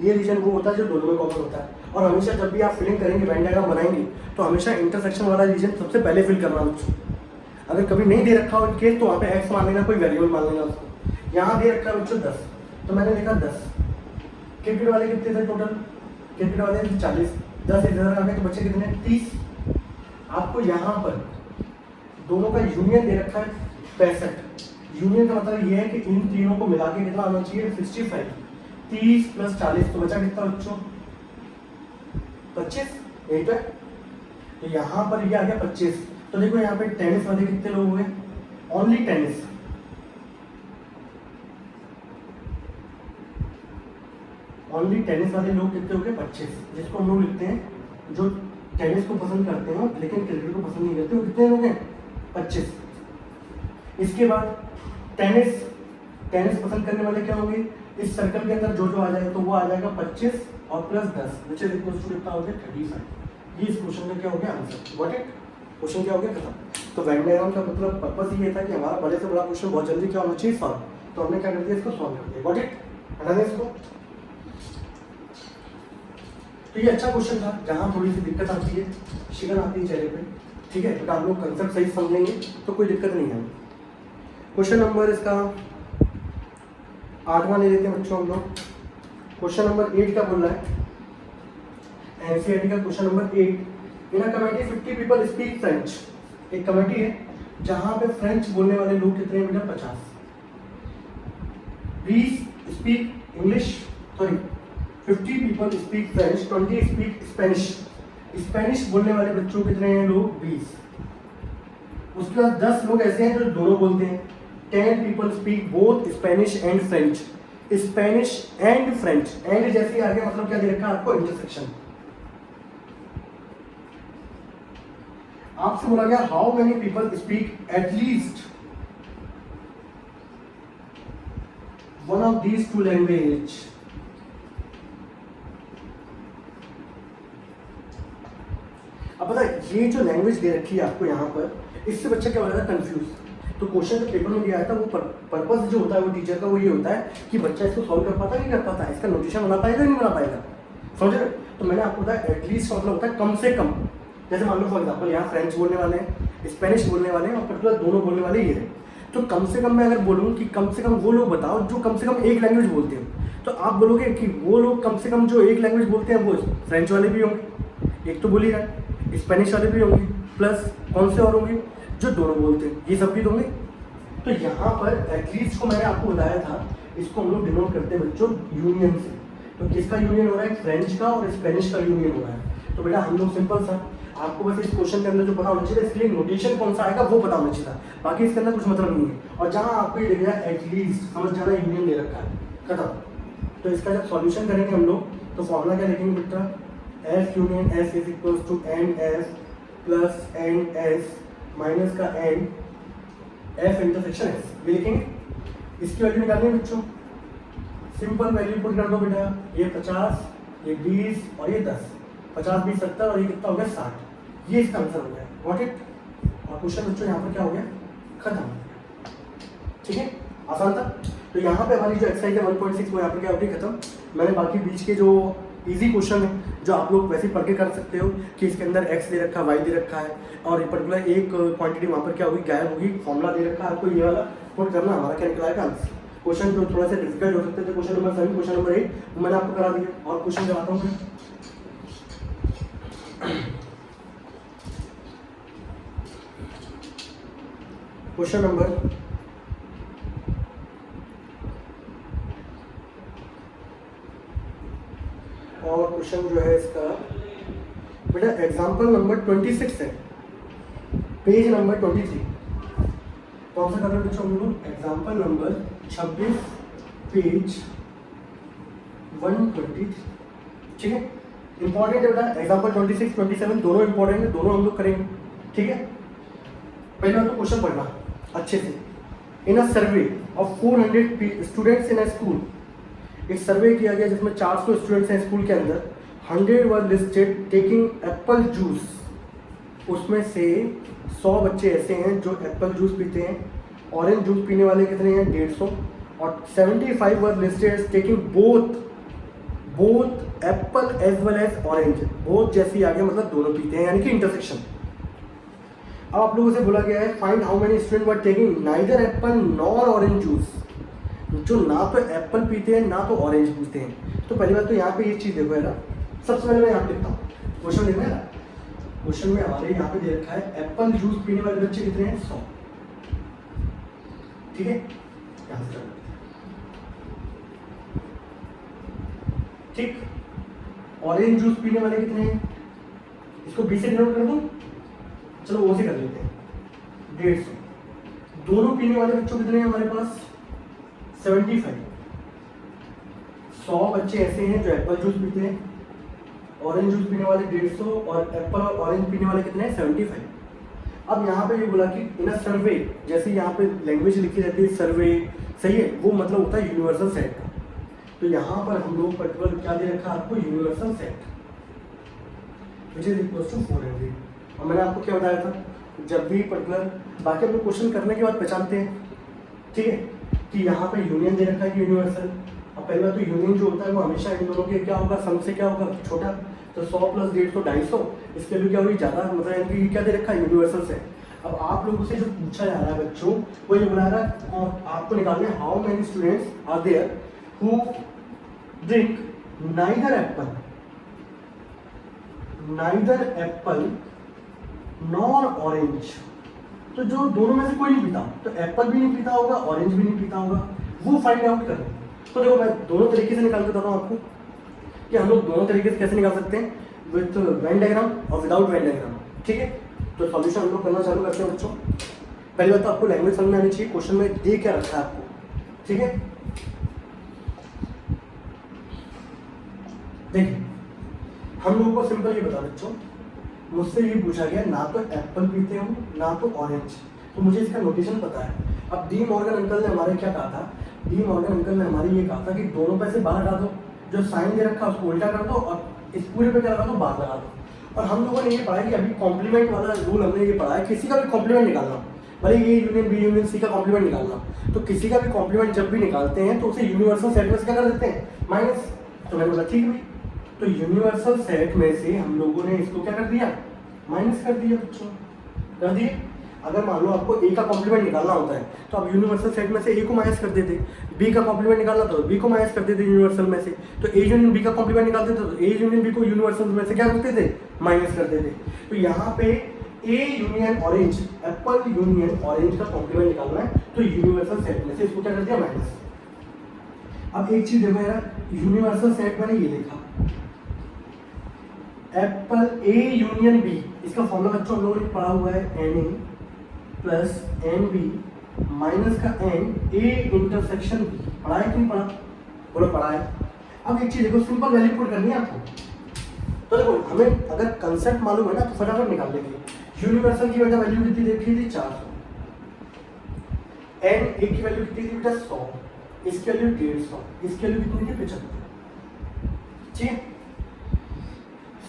S1: ये रीजन वो होता है जो दोनों में कॉमन होता है। और हमेशा जब भी आप फिलिंग करेंगे, वेन डायग्राम बनाएंगे, तो हमेशा इंटरसेक्शन वाला रीजन सबसे पहले फिल करना बच्चों। अगर कभी नहीं दे रखा हो केस तो वहाँ पे एक्स मान लेना, कोई वेरिएबल मान लेना उसको। यहाँ दे रखा है बच्चों 10, तो मैंने लिखा 10। क्रिकेट वाले कितने थे टोटल, क्रिकेट वाले 40, 10 इधर आ गए तो बच्चे कितने 30। आपको यहाँ पर दोनों का यूनियन दे रखा है 65। यूनियन का मतलब ये है कि इन तीनों को मिला के कितना आना चाहिए 65। 30 + 40 तो बचा कितना बच्चों 25। यही है, तो यहाँ पर ये आ गया 25। तो देखो यहाँ पे टेनिस वाले कितने लोग हुए, ओनली टेनिस, ओनली टेनिस वाले लोग कितने हो गए 25, जिसको हम लोग लिखते हैं जो टेनिस को पसंद करते हो लेकिन क्रिकेट को पसंद नहीं करते, वो कितने लोग हैं 25। इसके बाद टेनिस पसंद करने वाले क्या होंगे, इस सर्कल के अंदर जो जो आ जाए तो वो आ जाएगा 25 और plus 10, which is equal to कितना हो गया 35। ये इस क्वेश्चन का क्या हो गया आंसर। गॉट इट, क्वेश्चन क्या हो गया खत्म। तो वेन डायग्राम का मतलब पर्पस ये था कि हमारा बड़े से बड़ा क्वेश्चन बहुत जल्दी क्या होना चाहिए सॉल्व, तो हमने क्या कर दिया इसको सॉल्व कर दिया। गॉट इट, हटा दें इसको। तो ये अच्छा क्वेश्चन था, जहाँ थोड़ी सी दिक्कत आती है, शिकन आती है चेहरे पे। ठीक है, बट आप लोग कंसेप्ट सही समझेंगे तो कोई दिक्कत नहीं है। क्वेश्चन नंबर इसका 8वां ले लेते हैं बच्चों हम लोग। क्वेश्चन नंबर 8 का बोल रहा है, एनसीईआरटी का question number 8। In a committee 50 people speak French. एक कमेटी है जहां पे फ्रेंच बोलने वाले लोग कितने हैं बेटा? 50। 20 speak English, sorry 50 people speak French, 20 speak Spanish. Spanish बोलने वाले बच्चों कितने हैं लोग? 20। उसके बाद 10 लोग ऐसे हैं जो दोनों बोलते हैं। 10 people speak both Spanish and French. Spanish and French, and जैसे आगे मतलब क्या दे रखा है आपको? इंटरसेक्शन। आपसे बोला गया how many people speak at least one of these two language. अब पता है ये जो लैंग्वेज दे रखी है आपको यहाँ पर, इससे बच्चा क्या हो जाता है? कंफ्यूज। तो क्वेश्चन जो पेपर में दिया था वो पर्पस जो होता है वो टीचर का वो ये होता है कि बच्चा इसको सॉल्व कर पाता है नहीं कर पाता है, इसका नोटेशन बना पाएगा नहीं बना पाएगा, समझ रहे? तो मैंने आपको बताया एटलीस्ट का मतलब होता है कम से कम। जैसे मान लो फॉर एग्जाम्पल यहाँ फ्रेंच बोलने वाले हैं, स्पेनिश बोलने वाले हैं और पर्टिकुलर दोनों बोलने वाले ये हैं। तो कम से कम मैं अगर बोलूँ कि कम से कम वो लोग बताओ जो कम से कम एक लैंग्वेज बोलते हैं, तो आप बोलोगे कि वो लोग कम से कम जो एक लैंग्वेज बोलते हैं वो फ्रेंच वाले भी होंगे, एक तो बोली है, स्पेनिश वाले भी होंगे, प्लस कौन से और होंगे? जो दोनों बोलते हैं, ये सब भी होंगे। तो यहाँ पर एटलीस्ट को मैंने आपको बताया था, इसको हम लोग डिनोट करते हैं बच्चों यूनियन से। तो किसका यूनियन हो रहा है? फ्रेंच का और स्पेनिश का यूनियन हो रहा है। तो बेटा हम लोग सिंपल सा, आपको बस इस क्वेश्चन के अंदर जो पता होना चाहिए, इसके लिए नोटेशन कौन सा आएगा वो पता होना चाहिए था, बाकी इसके अंदर कुछ मतलब नहीं है। और जहाँ आपको ये दिख रहा है एटलीस्ट, समझ जाना यूनियन दे रखा है, खत्म। तो इसका जब सॉल्यूशन करेंगे हम लोग तो फॉर्मूला क्या लिखेंगे बेटा? S union S is equal to N S plus N S minus का एन एफ इंटरसेक्शन एस, ये लिखेंगे। इसकी वैल्यू निकालनी है बच्चों, सिंपल वैल्यू पुट कर दो बेटा। ये 50, ये 20 और ये 10, 50 20 70 और ये कितना हो गया? 60। ये इसका आंसर हो गया, गॉट इट। और क्वेश्चन बच्चों यहाँ पर क्या हो गया? खत्म। ठीक है, आसान था। तो यहाँ पे हमारी जो एक्सरसाइज है 1.6 वो यहाँ पर क्या होती है? खत्म। मैंने बाकी बीच के जो इजी क्वेश्चन है जो आप लोग वैसे पढ़ के कर सकते हो कि इसके अंदर एक्स दे रखा है, वाई दे रखा है और पर्टिकुलर एक क्वांटिटी वहाँ पर क्या होगी? गायब होगी। फॉर्मूला दे रखा है आपको, ये वाला पुट करना, हमारा क्या निकला है आंसर। क्वेश्चन जो थोड़ा सा डिफिकल्ट हो सकते थे, क्वेश्चन नंबर 7, क्वेश्चन नंबर 8 मैंने आपको करा दिया। और क्वेश्चन कराता हूँ मैं। क्वेश्चन नंबर और क्वेश्चन जो है इसका बेटा एग्जाम्पल नंबर 26 है, पेज नंबर 23। कौन सा कर रहे हैं बच्चों हम लोग? Example number 26 page 123। ठीक है, इंपॉर्टेंट है बेटा। एग्जाम्पल 26 27 दोनों इंपॉर्टेंट है, दोनों हम लोग करेंगे। ठीक है, पहले तो क्वेश्चन पढ़ना अच्छे से। In a survey of 400 students in a school, एक सर्वे किया गया जिसमें 400 स्टूडेंट्स हैं स्कूल के अंदर। 100 वर लिस्टेड टेकिंग एप्पल जूस, उसमें से 100 बच्चे ऐसे हैं जो एप्पल जूस पीते हैं। ऑरेंज जूस पीने वाले कितने हैं? 150। और 75 were listed taking both apple as well as orange. Both जैसी आ गया मतलब दोनों पीते हैं, यानी कि इंटरसेक्शन। अब आप लोगों से बोला गया है find how many student were taking neither apple nor orange juice, जो ना तो एप्पल पीते हैं ना तो ऑरेंज पीते हैं। तो पहली बात तो यहाँ पे ये चीज़ देखो है ना, सबसे पहले मैं यहाँ पे लिखता हूँ क्वेश्चन देखना है ना। क्वेश्चन में हमारे यहाँ पे दे रखा है एप्पल जूस पीने वाले बच्चे कितने हैं? 100। ठीक है, यहाँ से ठीक। ऑरेंज जूस पीने वाले कितने हैं? इसको 20 से डिनोट कर दूँ, चलो वो से कर लेते हैं, 150। दोनों पीने वाले बच्चों कितने हैं हमारे पास? 75। 100 बच्चे ऐसे हैं जो एप्पल जूस पीते हैं, ऑरेंज जूस पीने वाले 150 और एप्पल और ऑरेंज पीने वाले कितने हैं? 75। अब यहाँ पे ये बोला कि इन अ सर्वे, जैसे यहाँ पे लैंग्वेज लिखी रहती है सर्वे, सही है, वो मतलब होता है यूनिवर्सल सेट का। तो यहाँ पर हम लोग पर्टिकुलर क्या दे रखा है आपको? Universal set which is equal to 400। और मैंने आपको क्या बताया था, जब भी पर्टिकुलर, बाकी हम लोग क्वेश्चन करने के बाद पहचानते हैं, ठीक है, कि यहाँ पे यूनियन दे रखा है कि यूनिवर्सल। अब पहले बात तो यूनियन जो होता है वो हमेशा इन दोनों के क्या होगा, सम से क्या होगा, छोटा। तो 100 प्लस 150 250, इसके लिए क्या होगी ज़्यादा, मतलब इनकी क्या दे रखा है, यूनिवर्सल से। अब आप लोगों से जो पूछा जा रहा है बच्चों, वो ये बना रहा है और आपको निकालना है how many students are there who drink neither apple nor orange. तो जो दोनों में से कोई नहीं पीता, तो एप्पल भी नहीं पीता होगा, ऑरेंज भी नहीं पीता होगा, वो फाइंड आउट करें। तो देखो मैं दोनों तरीके से निकाल के बताता हूँ आपको कि हम लोग दोनों तरीके से कैसे निकाल सकते हैं, विथ वेन डायग्राम और विदाउट वेन डायग्राम। ठीक है, तो सॉल्यूशन हम लोग करना चालू करते हैं बच्चों। पहली बात तो आपको लैंग्वेज समझ में आनी चाहिए, क्वेश्चन में दे क्या रखा है आपको। ठीक है, देखिए हम लोगों को सिंपल ये बता बच्चों, मुझसे ये पूछा गया ना तो एप्पल पीते हो ना तो ऑरेंज, तो मुझे इसका नोटेशन पता है। अब डी मॉर्गन अंकल ने हमारे क्या कहा था, डी मॉर्गन अंकल ने हमारी ये कहा था कि दोनों पैसे बाहर हटा दो, जो साइन दे रखा है उसको उल्टा कर दो और इस पूरे पे क्या लगा दो, बाहर लगा दो। और हम लोगों ने ये पढ़ा है कि अभी कॉम्प्लीमेंट वाला रूल हमने ये पढ़ा है, किसी का भी कॉम्प्लीमेंट निकालना, भले ये यूनियन बी यूनियन सी का कॉम्प्लीमेंट निकालना, तो किसी का भी कॉम्प्लीमेंट जब भी निकालते हैं तो उसे यूनिवर्सल सेट में से क्या कर देते हैं, माइनस। तो मैंने बोला ठीक है, तो यूनिवर्सल सेट में से हम लोगों ने इसको क्या कर दिया, माइनस कर दिया बच्चों, कर दिए। अगर मान लो आपको ए का कॉम्प्लीमेंट निकालना होता है तो आप यूनिवर्सल सेट में से ए को माइनस कर देते, बी का कॉम्प्लीमेंट निकालना था तो बी को माइनस कर देते यूनिवर्सल में से, तो ए यूनियन बी का कॉम्प्लीमेंट निकालते थे तो ए यूनियन बी को यूनिवर्सल में से क्या करते थे, माइनस करते थे। तो यहाँ पे A union orange, Apple union orange का कॉम्प्लीमेंट निकालना है, तो यूनिवर्सल सेट में से इसको क्या कर दिया, माइनस। अब एक चीज देखो यार, यूनिवर्सल सेट मैंने ये लिखा एप्पल ए यूनियन बी, इसका फॉर्मूला बच्चों हम लोगों ने पढ़ा हुआ है, N A plus N B minus का एन ए इंटरसेक्शन बी, पढ़ा है कि नहीं पढ़ा, बोलो पढ़ा है। अब एक चीज देखो, सिंपल वैल्यू पुट करनी है आपको, तो देखो हमें अगर कंसेप्ट मालूम है ना तो फटाफट निकाल लेंगे। यूनिवर्सल की बेटा वैल्यू कितनी देखी थी, 400, एन ए की वैल्यू कितनी थी बेटा 100, इसकी वैल्यू 150, इसकी वैल्यू कितनी थी 75। ठीक है,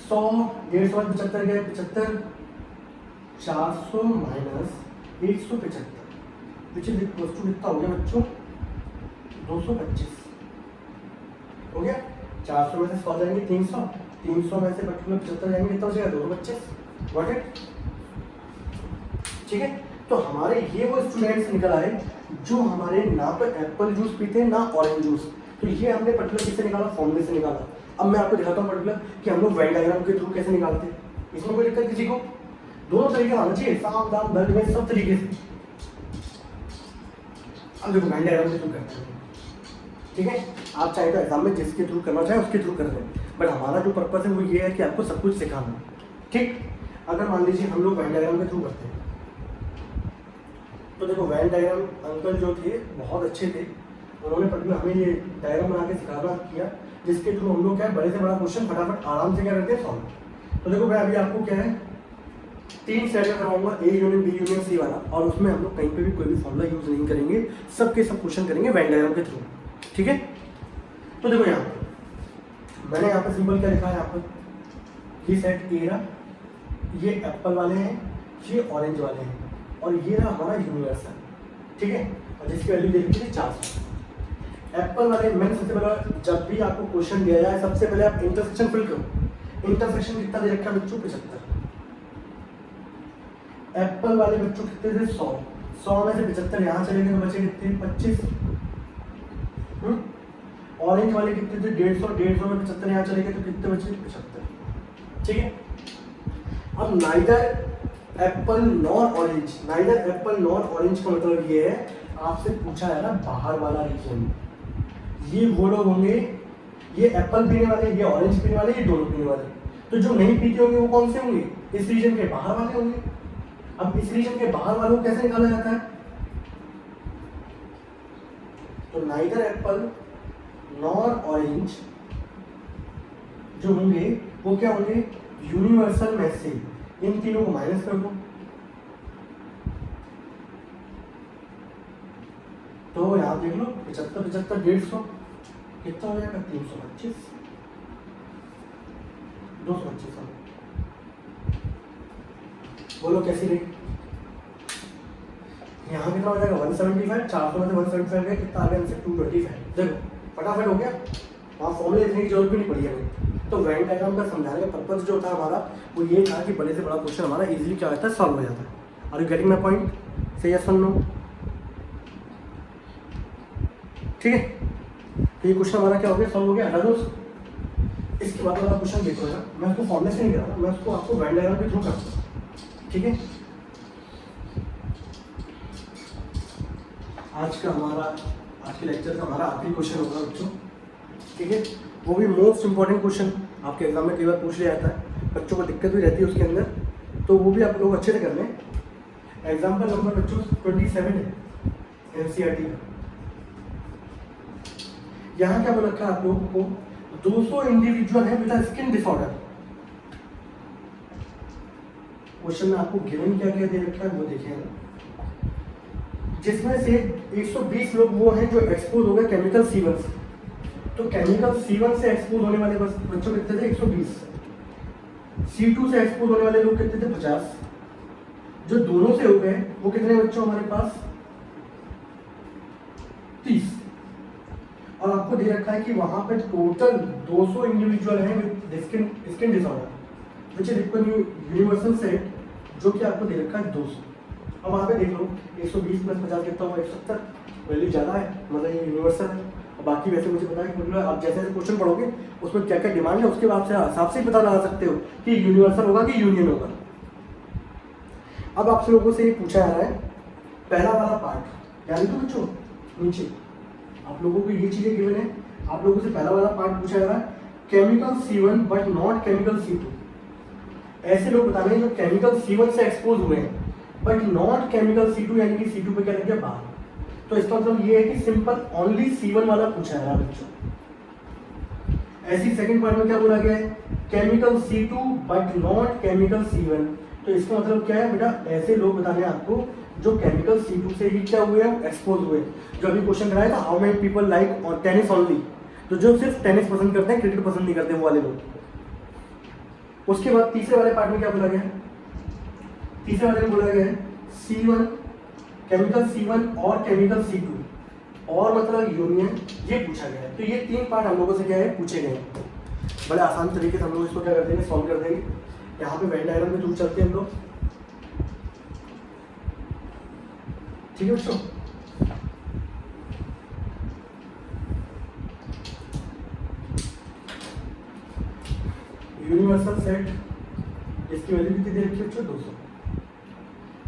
S1: 100 150 75 गए 75, 400 minus 175, which is equal to कितना हो गया बच्चों, 225 हो गया। 400 में से 100 जाएंगे 300, 300 में से 75 जाएंगे कितना हो जाएगा, 225। व्हाट इट, ठीक है। तो हमारे ये वो स्टूडेंट्स निकल आए जो हमारे ना तो एप्पल जूस पीते हैं ना ऑरेंज जूस, तो ये हमने पर्टिकुलर किससे निकाला, फॉर्मूले से निकाला। अब मैं आपको दिखाता हूँ पर्टिकुलर कि हम लोग वेन डायग्राम के थ्रू कैसे निकालते हैं, इसमें कोई दिक्कत किसी को, दोनों तरीके आना चाहिए, साम दाम दर्द में सब तरीके से। अब देखो वेन डायग्राम के थ्रू करते हैं, ठीक है। आप चाहे तो एग्जाम में जिसके थ्रू करना चाहे उसके थ्रू कर लें, बट हमारा जो पर्पस है वो ये है कि आपको सब कुछ सिखाना, ठीक। अगर मान लीजिए हम लोग वेन डायग्राम के थ्रू करते हैं, तो देखो वेन डायग्राम अंकल जो थे बहुत अच्छे थे, उन्होंने पर्टिकुलर हमें ये डायग्राम बना के सिखाना किया, जिसके थ्रू हम लोग क्या है बड़े से बड़ा क्वेश्चन फटाफट आराम से क्या करते हैं, सॉल्व। तो देखो मैं अभी आपको क्या है 3 सेट में करवाऊंगा, A union B union C वाला, और उसमें हम लोग कहीं पे भी कोई भी फॉर्मूला यूज नहीं करेंगे, सबके सब क्वेश्चन करेंगे वेन डायग्राम के थ्रू, ठीक है। तो देखो यहाँ मैंने यहाँ पे सिंपल क्या लिखा है, यहाँ पर ये सेट ए रहा, ये एप्पल वाले हैं, ये ऑरेंज वाले हैं, और ये रहा हमारा यूनिवर्सल, ठीक है, और जिसकी वैल्यू दे रखी थी 400। एप्पल वाले मैंने सबसे पहले, जब भी आपको क्वेश्चन दिया जाए सबसे पहले आप इंटरसेक्शन फिल करो। इंटरसेक्शन कितना दे रखा है बच्चों, 75। एप्पल वाले बच्चों कितने थे, 100, 100 में से 75 यहाँ चले गए तो बचे कितने, 25। ऑरेंज वाले कितने थे, 150, 150 में 75 यहाँ चले गए तो कितने बचे, 75, ठीक है। अब neither apple nor orange, neither apple nor orange का मतलब ये है, आपसे पूछा है ना बाहर वाला रीजन, ये वो लोग होंगे, ये एप्पल पीने वाले, ये ऑरेंज पीने वाले, ये दोनों पीने वाले, तो जो नहीं पीते होंगे वो कौन से होंगे, इस रीजन के बाहर वाले होंगे। अब इस रीजन के बाहर वालों को कैसे निकाला जाता है, तो नाइदर एप्पल नॉर ऑरेंज जो होंगे वो क्या होंगे, यूनिवर्सल में से इन तीनों को माइनस कर दो, तो यहाँ देख लो 75 75 150 कितना हो जाएगा, 325, 225। बोलो कैसी रही, यहाँ कितना हो जाएगा 175, 400 में से 175 गया, कितना आ गया 225। देखो फटाफट हो गया, वहाँ फॉर्मूले लिखने की जरूरत भी नहीं पड़ी हमें। तो वेन डायग्राम का समझाने का पर्पज जो था हमारा वो ये था कि बड़े से बड़ा क्वेश्चन हमारा इजीली क्या होता है, सॉल्व हो जाता है। Are you getting my point? Say yes और नो? ठीक है, तो ये क्वेश्चन हमारा क्या हो गया, सॉल्व हो गया। हटा दो उसको। इसके बाद वाला क्वेश्चन देखो यार, मैं उसको फॉर्मूले से नहीं कर रहा, मैं उसको आपको वेन डायग्राम के थ्रू करता हूँ। ठीक है, आज के लेक्चर का हमारा आखिरी क्वेश्चन होगा बच्चों। ठीक है, वो भी मोस्ट इंपॉर्टेंट क्वेश्चन, आपके एग्जाम में कई बार पूछ लिया जाता है, बच्चों को दिक्कत भी रहती है उसके अंदर, तो वो भी आप लोग अच्छे से कर लें। एग्जाम्पल नंबर बच्चों 27 है एनसीईआरटी का। यहाँ क्या बोल रखा है आप लोगों को, 200 इंडिविजुअल है विद स्किन डिसऑर्डर। क्वेश्चन में आपको गिवन क्या क्या दे रखा है वो देखिएगा, जिसमें से 120 लोग वो हैं जो एक्सपोज हो गए केमिकल सीवन से। तो केमिकल सीवन से एक्सपोज होने वाले बच्चों कितने थे, 120। C2 से एक्सपोज होने वाले लोग कितने थे, 50। जो दोनों से हो गए वो कितने बच्चों हमारे पास, 30। और आपको दे रखा है कि वहां पे टोटल 200 इंडिविजुअल हैं with skin disorder which is universal set, जो कि आपको दे रखा है 200। अब वहाँ पे देख लो 120 प्लस 50 कितना हुआ, 170। वैल्यू ज़्यादा है, मतलब ये यूनिवर्सल है। और बाकी वैसे मुझे पता है कि मतलब आप जैसे जैसे क्वेश्चन पढ़ोगे उसमें क्या क्या डिमांड है उसके हिसाब से ही पता लगा सकते हो कि यूनिवर्सल होगा कि यूनियन होगा। अब आपसे लोगों से ये पूछा जा रहा है, पहला वाला पार्ट यानी तो बच्चों नीचे आप लोगों को ये चीज़ें गिवन है, आप लोगों से पहला वाला पार्ट पूछा जा रहा है, chemical C1 but not chemical C2। ऐसे लोग बता रहे हैं जो केमिकल C1 से एक्सपोज हुए हैं बट नॉट केमिकल C2, यानी कि C2 पे क्या लग गया बाहर। तो इसका मतलब ये है कि सिंपल ओनली C1 वाला पूछा है बच्चों। ऐसी सेकंड पार्ट में क्या बोला गया है, chemical C2 but not chemical C1। तो इसका मतलब क्या है बेटा, ऐसे लोग बताने हैं आपको जो केमिकल C2 से ही क्या हुए हैं, एक्सपोज हुए। जो अभी क्वेश्चन कराया था, how many people like tennis only, तो जो सिर्फ टेनिस पसंद करते हैं, क्रिकेट पसंद नहीं करते वो वाले लोग। उसके बाद तीसरे वाले पार्ट में क्या बोला गया है, तीसरे वाले में बोला गया है C1, केमिकल C1 और केमिकल C2 और मतलब यूनियन, ये पूछा गया है। तो ये 3 पार्ट हम लोगों से क्या है पूछे गए हैं। बड़े आसान तरीके से हम लोग इसको क्या कर देंगे, सॉल्व कर देंगे। यहाँ पे वेन डायग्राम में थ्रू चलते हैं हम लोग। ठीक है बच्चों, यूनिवर्सल सेट, इसकी वैल्यू कितनी दे रखी है बच्चों, 200।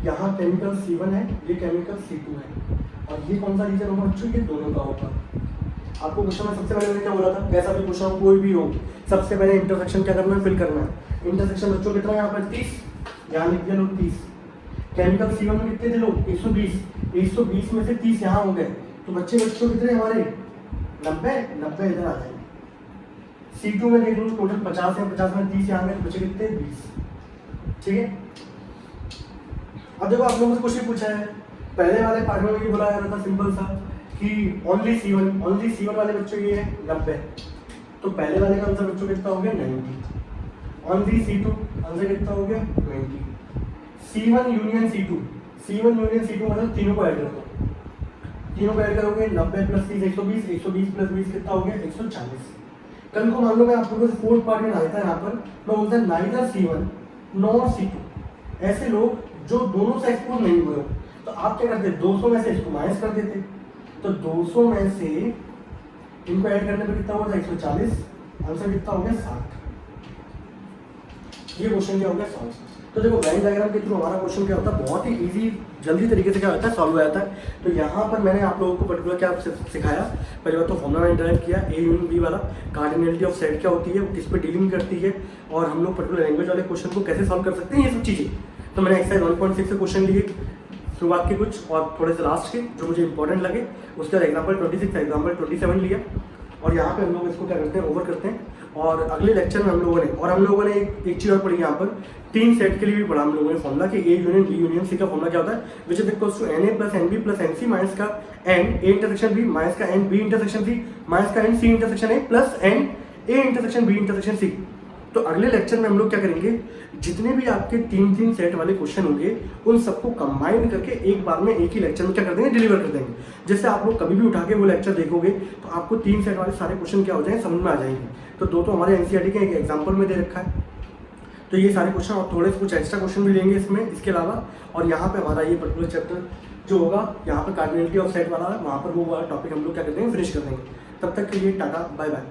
S1: यहाँ केमिकल C1 है, ये केमिकल C2 है, और ये कौन सा रीजन होगा बच्चों, ये दोनों का होगा। आपको क्वेश्चन में सबसे पहले मैंने क्या बोला था, कैसा भी क्वेश्चन कोई भी हो, सबसे पहले इंटरसेक्शन क्या करना है, फिल करना है। इंटरसेक्शन बच्चों कितना है यहाँ पर, 30, यहाँ लिख दिया लोग 30। केमिकल C1 में कितने थे लोग, 120, 120 में से 30 यहाँ हो गए, तो बच्चों कितने हमारे 90 इधर आ जाएंगे। C2 में देख लो टोटल 50 है, 50 में 30 यहाँ गए, बच्चे कितने 20। ठीक है, अब देखो आप लोगों से क्वेश्चन पूछा है, पहले वाले पार्ट में ये बोला जा रहा था सिंपल सा कि ओनली C1 वाले बच्चों ये है 90, तो पहले वाले का आंसर बच्चों कितना हो गया 90। ओनली C2 आंसर कितना हो गया 20। C1 यूनियन C2 मतलब तीनों को ऐड करो, तीनों को ऐड करोगे 90 प्लस 30 120, 120 प्लस 20 कितना हो गया 140। कल को मान लो मैं आप लोगों से फोर्थ पार्ट में आया था, यहाँ पर मैं बोलता है नाइदर C1 नॉर C2। ऐसे लोग जो दोनों से एक्सपोज नहीं हुए हो, तो आप क्या करते, 200 में से इसको माइनस कर देते, तो 200 में से इनको ऐड करने पर कितना होगा 140, आंसर कितना हो गया 60। ये क्वेश्चन क्या हो गया सॉल्व। तो देखो वेन डायग्राम के थ्रू हमारा क्वेश्चन क्या होता है, बहुत ही इजी जल्दी तरीके से क्या होता है सॉल्व हो जाता है। तो यहाँ पर मैंने आप लोगों को पर्टिकुलर क्या सिखाया, पहले बात तो फॉर्मूला में इंटरेक्ट किया, ए यूनियन बी वाला, कार्डिनलिटी ऑफ सेट क्या होती है, किस पे डीलिंग करती है, और हम लोग पर्टिकुलर लैंग्वेज वाले क्वेश्चन को कैसे सॉल्व कर सकते हैं, ये सब चीज़ें। तो मैंने एक्सरसाइज 1.6 से क्वेश्चन लिए, शुरुआत के कुछ और थोड़े से लास्ट के जो मुझे इंपॉर्टेंट लगे, उसके बाद एग्जाम्पल 26 एग्जाम्पल 27 लिया, और यहाँ पे हम लोग इसको क्या करते हैं ओवर करते हैं। और अगले लेक्चर में हम लोगों ने एक चीज़ और पढ़ी, यहाँ पर 3 सेट के लिए भी पढ़ा हम लोगों ने फॉर्मूला कि A union B union C का फॉर्मूला क्या होता है, which is equals to NA plus NB plus NC minus का N A intersection B minus का N B intersection C minus का N C intersection A plus N A intersection B intersection C। तो अगले लेक्चर में हम लोग क्या करेंगे, जितने भी आपके 3-3 सेट वाले क्वेश्चन होंगे उन सबको कंबाइन करके एक बार में एक ही लेक्चर में क्या कर देंगे, डिलीवर कर देंगे। जिससे आप लोग कभी भी उठा के वो लेक्चर देखोगे तो आपको 3 सेट वाले सारे क्वेश्चन क्या हो जाएंगे, समझ में आ जाएंगे। तो दो तो हमारे एनसीईआरटी के एक एग्जाम्पल में दे रखा है, तो ये सारे क्वेश्चन और थोड़े से कुछ एक्स्ट्रा क्वेश्चन भी लेंगे इसमें इसके अलावा। और यहाँ पे हमारा ये पर्टिकुलर चैप्टर जो होगा यहाँ पर कार्डिनलिटी ऑफ सेट वाला है, वहाँ पर वो वाला टॉपिक हम लोग क्या कर देंगे, फिनिश कर देंगे। तब तक के लिए टाटा बाय बाय।